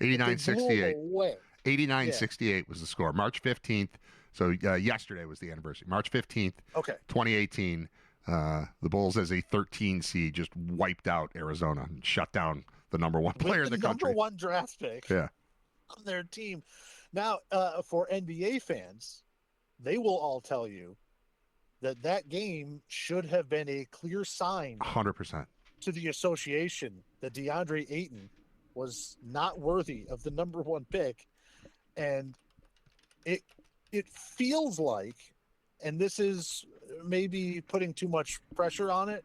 89-68. 89-68 Yeah. was the score. March 15th. So yesterday was the anniversary. March 15th, 2018. The Bulls, as a 13 seed, just wiped out Arizona and shut down the number 1 player in the country. Number 1 draft pick. Yeah. On their team. Now, for NBA fans, they will all tell you that game should have been a clear sign 100% to the association that DeAndre Ayton was not worthy of the number 1 pick. And it feels like, and this is maybe putting too much pressure on it,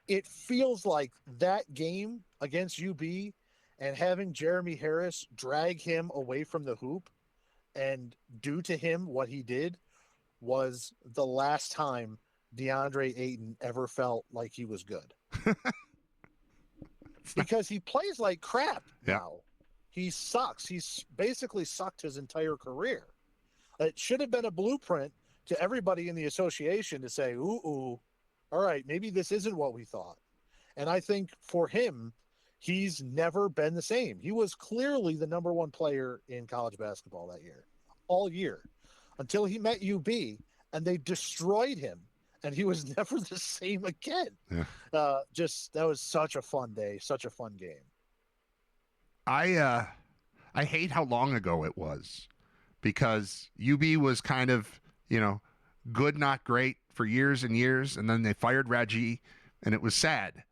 it feels like that game against UB and having Jeremy Harris drag him away from the hoop and do to him what he did was the last time DeAndre Ayton ever felt like he was good. Because he plays like crap now. He sucks. He's basically sucked his entire career. It should have been a blueprint to everybody in the association to say, ooh, all right, maybe this isn't what we thought. And I think for him, he's never been the same. He was clearly the number 1 player in college basketball that year, all year, until he met UB and they destroyed him. And he was never the same again. Yeah. That was such a fun day, such a fun game. I hate how long ago it was, because UB was kind of, good, not great for years and years. And then they fired Reggie, and it was sad.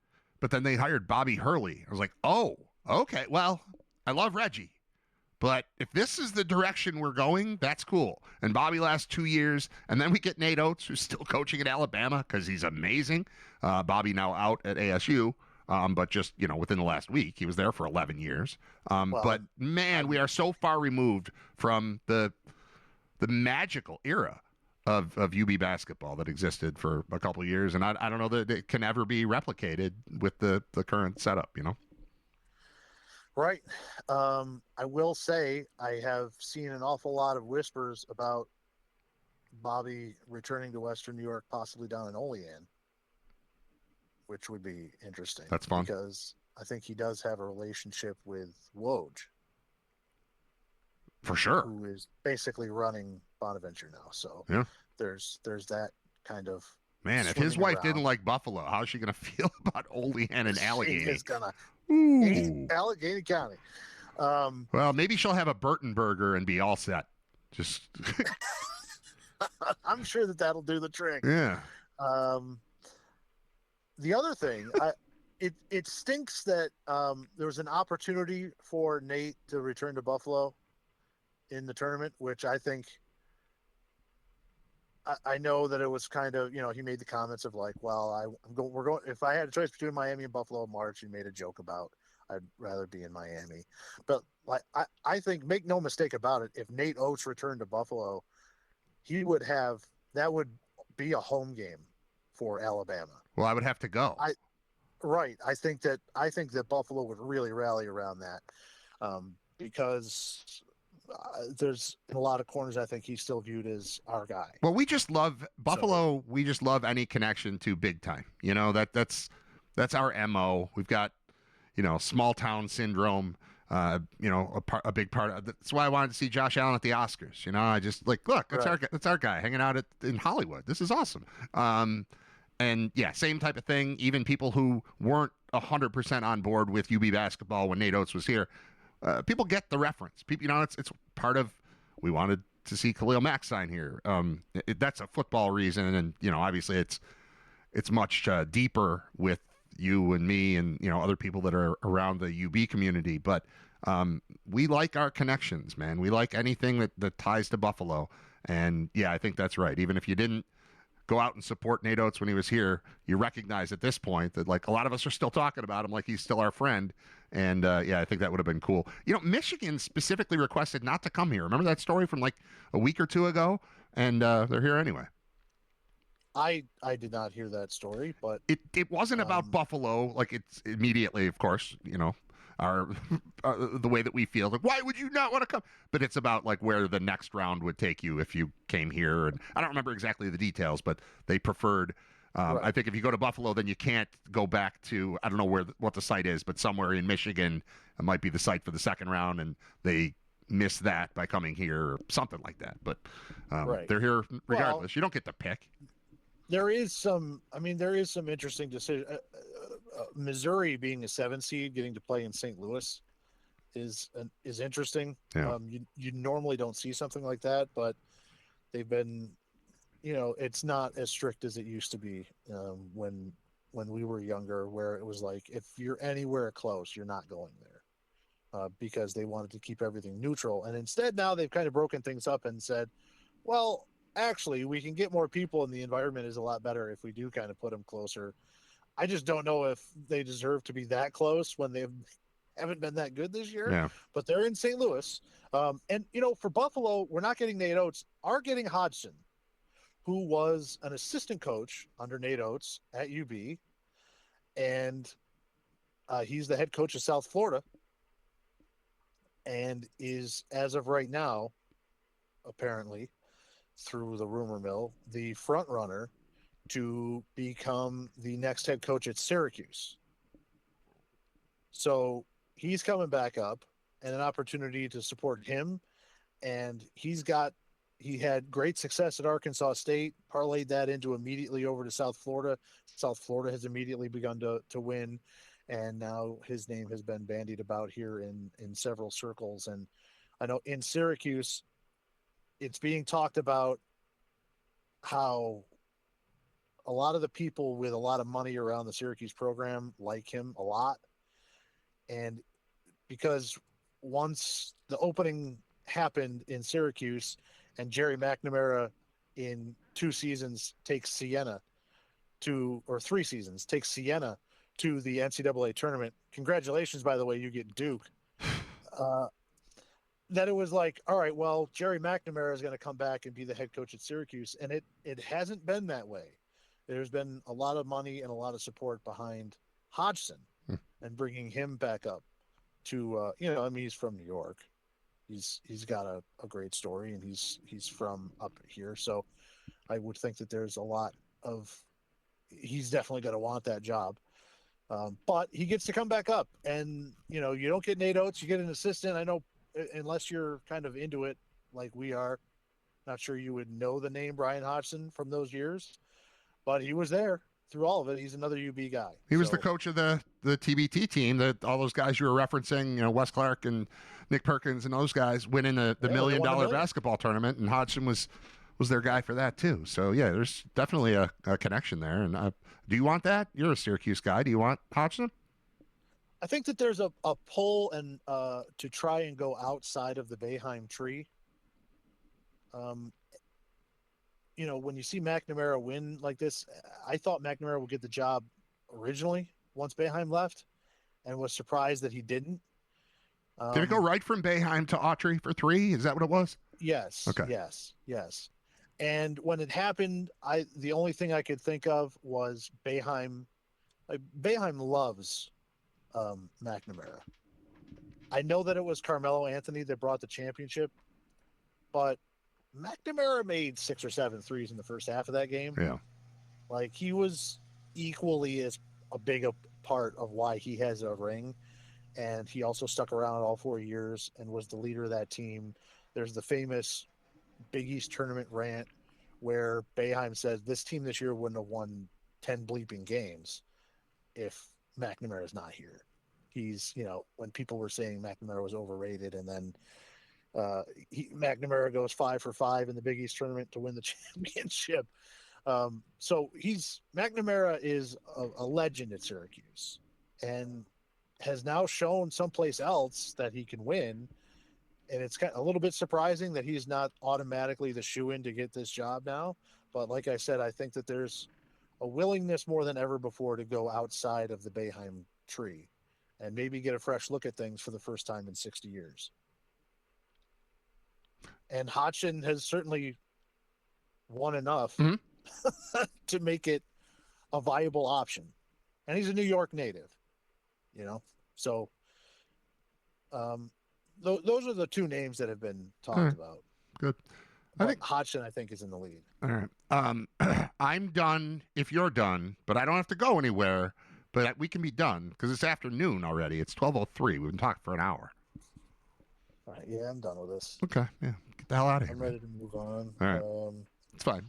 But then they hired Bobby Hurley. I was like, oh, okay. Well, I love Reggie, but if this is the direction we're going, that's cool. And Bobby lasts 2 years. And then we get Nate Oates, who's still coaching at Alabama because he's amazing. Bobby now out at ASU. But just, within the last week, he was there for 11 years. But man, we are so far removed from the magical era of UB basketball that existed for a couple of years. And I don't know that it can ever be replicated with the current setup, Right. I will say I have seen an awful lot of whispers about Bobby returning to Western New York, possibly down in Olean, which would be interesting. That's fun. Because I think he does have a relationship with Woj. For sure. Who is basically running Bonaventure now. So there's that kind of. Man, if his wife didn't like Buffalo, how's she going to feel about Olean and Allegheny? She is gonna. Allegheny County. Well, maybe she'll have a Burton burger and be all set. Just. I'm sure that'll do the trick. Yeah. The other thing, it stinks that there was an opportunity for Nate to return to Buffalo in the tournament, which I think I know that it was kind of, he made the comments of like, well, we're going, if I had a choice between Miami and Buffalo in March, he made a joke about I'd rather be in Miami. But like, I think, make no mistake about it, if Nate Oates returned to Buffalo, that would be a home game for Alabama. Well, I would have to go. I think that Buffalo would really rally around that, because there's in a lot of corners, I think he's still viewed as our guy. Well, we just love Buffalo. We just love any connection to big time. That's our MO. We've got, small town syndrome. A big part of that's why I wanted to see Josh Allen at the Oscars. I just look, that's our guy hanging out in Hollywood. This is awesome. And yeah, same type of thing. Even people who weren't 100% on board with UB basketball when Nate Oates was here, people get the reference. People, it's part of. We wanted to see Khalil Mack sign here. That's a football reason, and obviously it's much deeper with you and me and other people that are around the UB community. But we like our connections, man. We like anything that ties to Buffalo. And yeah, I think that's right. Even if you didn't go out and support Nate Oates when he was here, you recognize at this point that like a lot of us are still talking about him like he's still our friend. And yeah, I think that would have been cool. Michigan specifically requested not to come here. Remember that story from like a week or two ago? And they're here anyway. I did not hear that story, but it wasn't about Buffalo. Like, it's immediately, of course, our the way that we feel. Like, why would you not want to come? But it's about like where the next round would take you if you came here. And I don't remember exactly the details, but they preferred. Right. I think if you go to Buffalo, then you can't go back to, I don't know what the site is, but somewhere in Michigan, it might be the site for the second round, and they miss that by coming here or something like that. But right. They're here regardless. Well, you don't get to pick. There is some interesting decision. Missouri being a 7 seed, getting to play in St. Louis is interesting. Yeah. You normally don't see something like that, but they've been, it's not as strict as it used to be when we were younger, where it was like, if you're anywhere close, you're not going there, because they wanted to keep everything neutral. And instead, now they've kind of broken things up and said, well, actually, we can get more people, and the environment is a lot better if we do kind of put them closer. I just don't know if they deserve to be that close when they haven't been that good this year. Yeah. But they're in St. Louis. And, for Buffalo, we're not getting Nate Oates. Are getting Hodgson, who was an assistant coach under Nate Oates at UB. And he's the head coach of South Florida, and is, as of right now, apparently, through the rumor mill, the front runner to become the next head coach at Syracuse. So he's coming back up, and an opportunity to support him. And he had great success at Arkansas State, parlayed that into immediately over to South Florida. South Florida has immediately begun to win. And now his name has been bandied about here in several circles. And I know in Syracuse, it's being talked about how a lot of the people with a lot of money around the Syracuse program like him a lot. And because once the opening happened in Syracuse and Jerry McNamara in 2 seasons takes Siena to, or 3 seasons, takes Siena to the NCAA tournament. Congratulations, by the way, you get Duke. That it was like, all right, well, Jerry McNamara is going to come back and be the head coach at Syracuse. And it hasn't been that way. There's been a lot of money and a lot of support behind Hodgson and bringing him back up to, he's from New York. He's got a great story, and he's from up here. So I would think that there's a lot of, he's definitely going to want that job. But he gets to come back up, and, you don't get Nate Oates, you get an assistant. I know, unless you're kind of into it like we are, not sure you would know the name Brian Hodgson from those years, but he was there through all of it. He's another UB guy. He was the coach of the TBT team, that all those guys you were referencing, Wes Clark and Nick Perkins and those guys winning the $1 million basketball tournament. And Hodgson was was their guy for that too. So yeah, there's definitely a connection there. And do you want that? You're a Syracuse guy. Do you want Hodgson? I think that there's a pull and to try and go outside of the Boeheim tree. You know, when you see McNamara win like this, I thought McNamara would get the job originally once Boeheim left, and was surprised that he didn't. Did it go right from Boeheim to Autry for 3? Is that what it was? Yes. Okay. Yes. And when it happened, the only thing I could think of was Boeheim. Like, Boeheim loves McNamara. I know that it was Carmelo Anthony that brought the championship, but McNamara made 6 or 7 threes in the first half of that game. Yeah. Like, he was equally as a big a part of why he has a ring. And he also stuck around all 4 years and was the leader of that team. There's the famous Big East tournament rant where Boeheim says this team this year wouldn't have won 10 bleeping games if McNamara is not here. He's, you know, when people were saying McNamara was overrated, and then McNamara goes 5 for 5 in the Big East tournament to win the championship. So McNamara is a legend at Syracuse, and has now shown someplace else that he can win. And it's kind of a little bit surprising that he's not automatically the shoe-in to get this job now. But like I said, I think that there's a willingness more than ever before to go outside of the Boeheim tree and maybe get a fresh look at things for the first time in 60 years. And Hodgson has certainly won enough to make it a viable option. And he's a New York native, you know? So those are the 2 names that have been talked about. Good. I think Hodgson, I think, is in the lead. All right. I'm done if you're done, but I don't have to go anywhere. But we can be done because it's afternoon already. It's 12:03. We've been talking for an hour. All right. Yeah, I'm done with this. Okay. Yeah. Get the hell out of here. I'm ready to move on. All right. It's fine.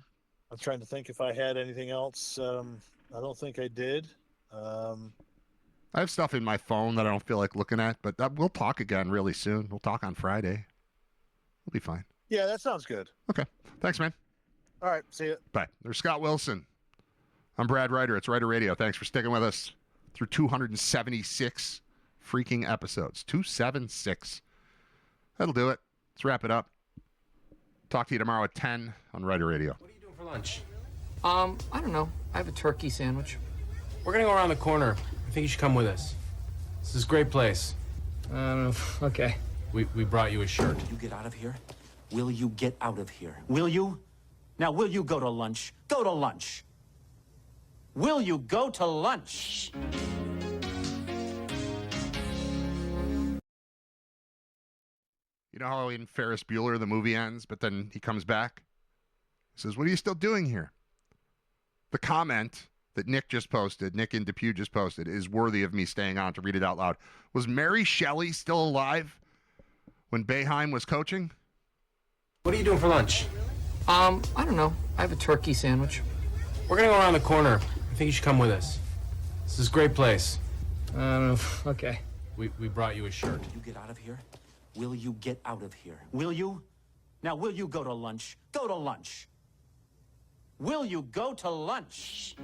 I'm trying to think if I had anything else. I don't think I did. I have stuff in my phone that I don't feel like looking at, but we'll talk again really soon. We'll talk on Friday. We'll be fine. Yeah, that sounds good. Okay. Thanks, man. All right. See you. Bye. There's Scott Wilson. I'm Brad Riter. It's Riter Radio. Thanks for sticking with us through 276 freaking episodes. 276. That'll do it. Let's wrap it up. Talk to you tomorrow at 10 on Riter Radio. What are you doing for lunch? I don't know. I have a turkey sandwich. We're gonna go around the corner. I think you should come with us. This is a great place. I don't know. Okay. We brought you a shirt. You get out of here? Will you get out of here? Will you? Now, will you go to lunch? Go to lunch. Will you go to lunch? You know how in Ferris Bueller the movie ends, but then he comes back? He says, "What are you still doing here?" The comment that Nick in Depew just posted, is worthy of me staying on to read it out loud. Was Mary Shelley still alive when Boeheim was coaching? What are you doing for lunch? I don't know. I have a turkey sandwich. We're gonna go around the corner. I think you should come with us. This is a great place. I don't know. Okay. We brought you a shirt. You get out of here? Will you get out of here? Will you? Now, will you go to lunch? Go to lunch. Will you go to lunch?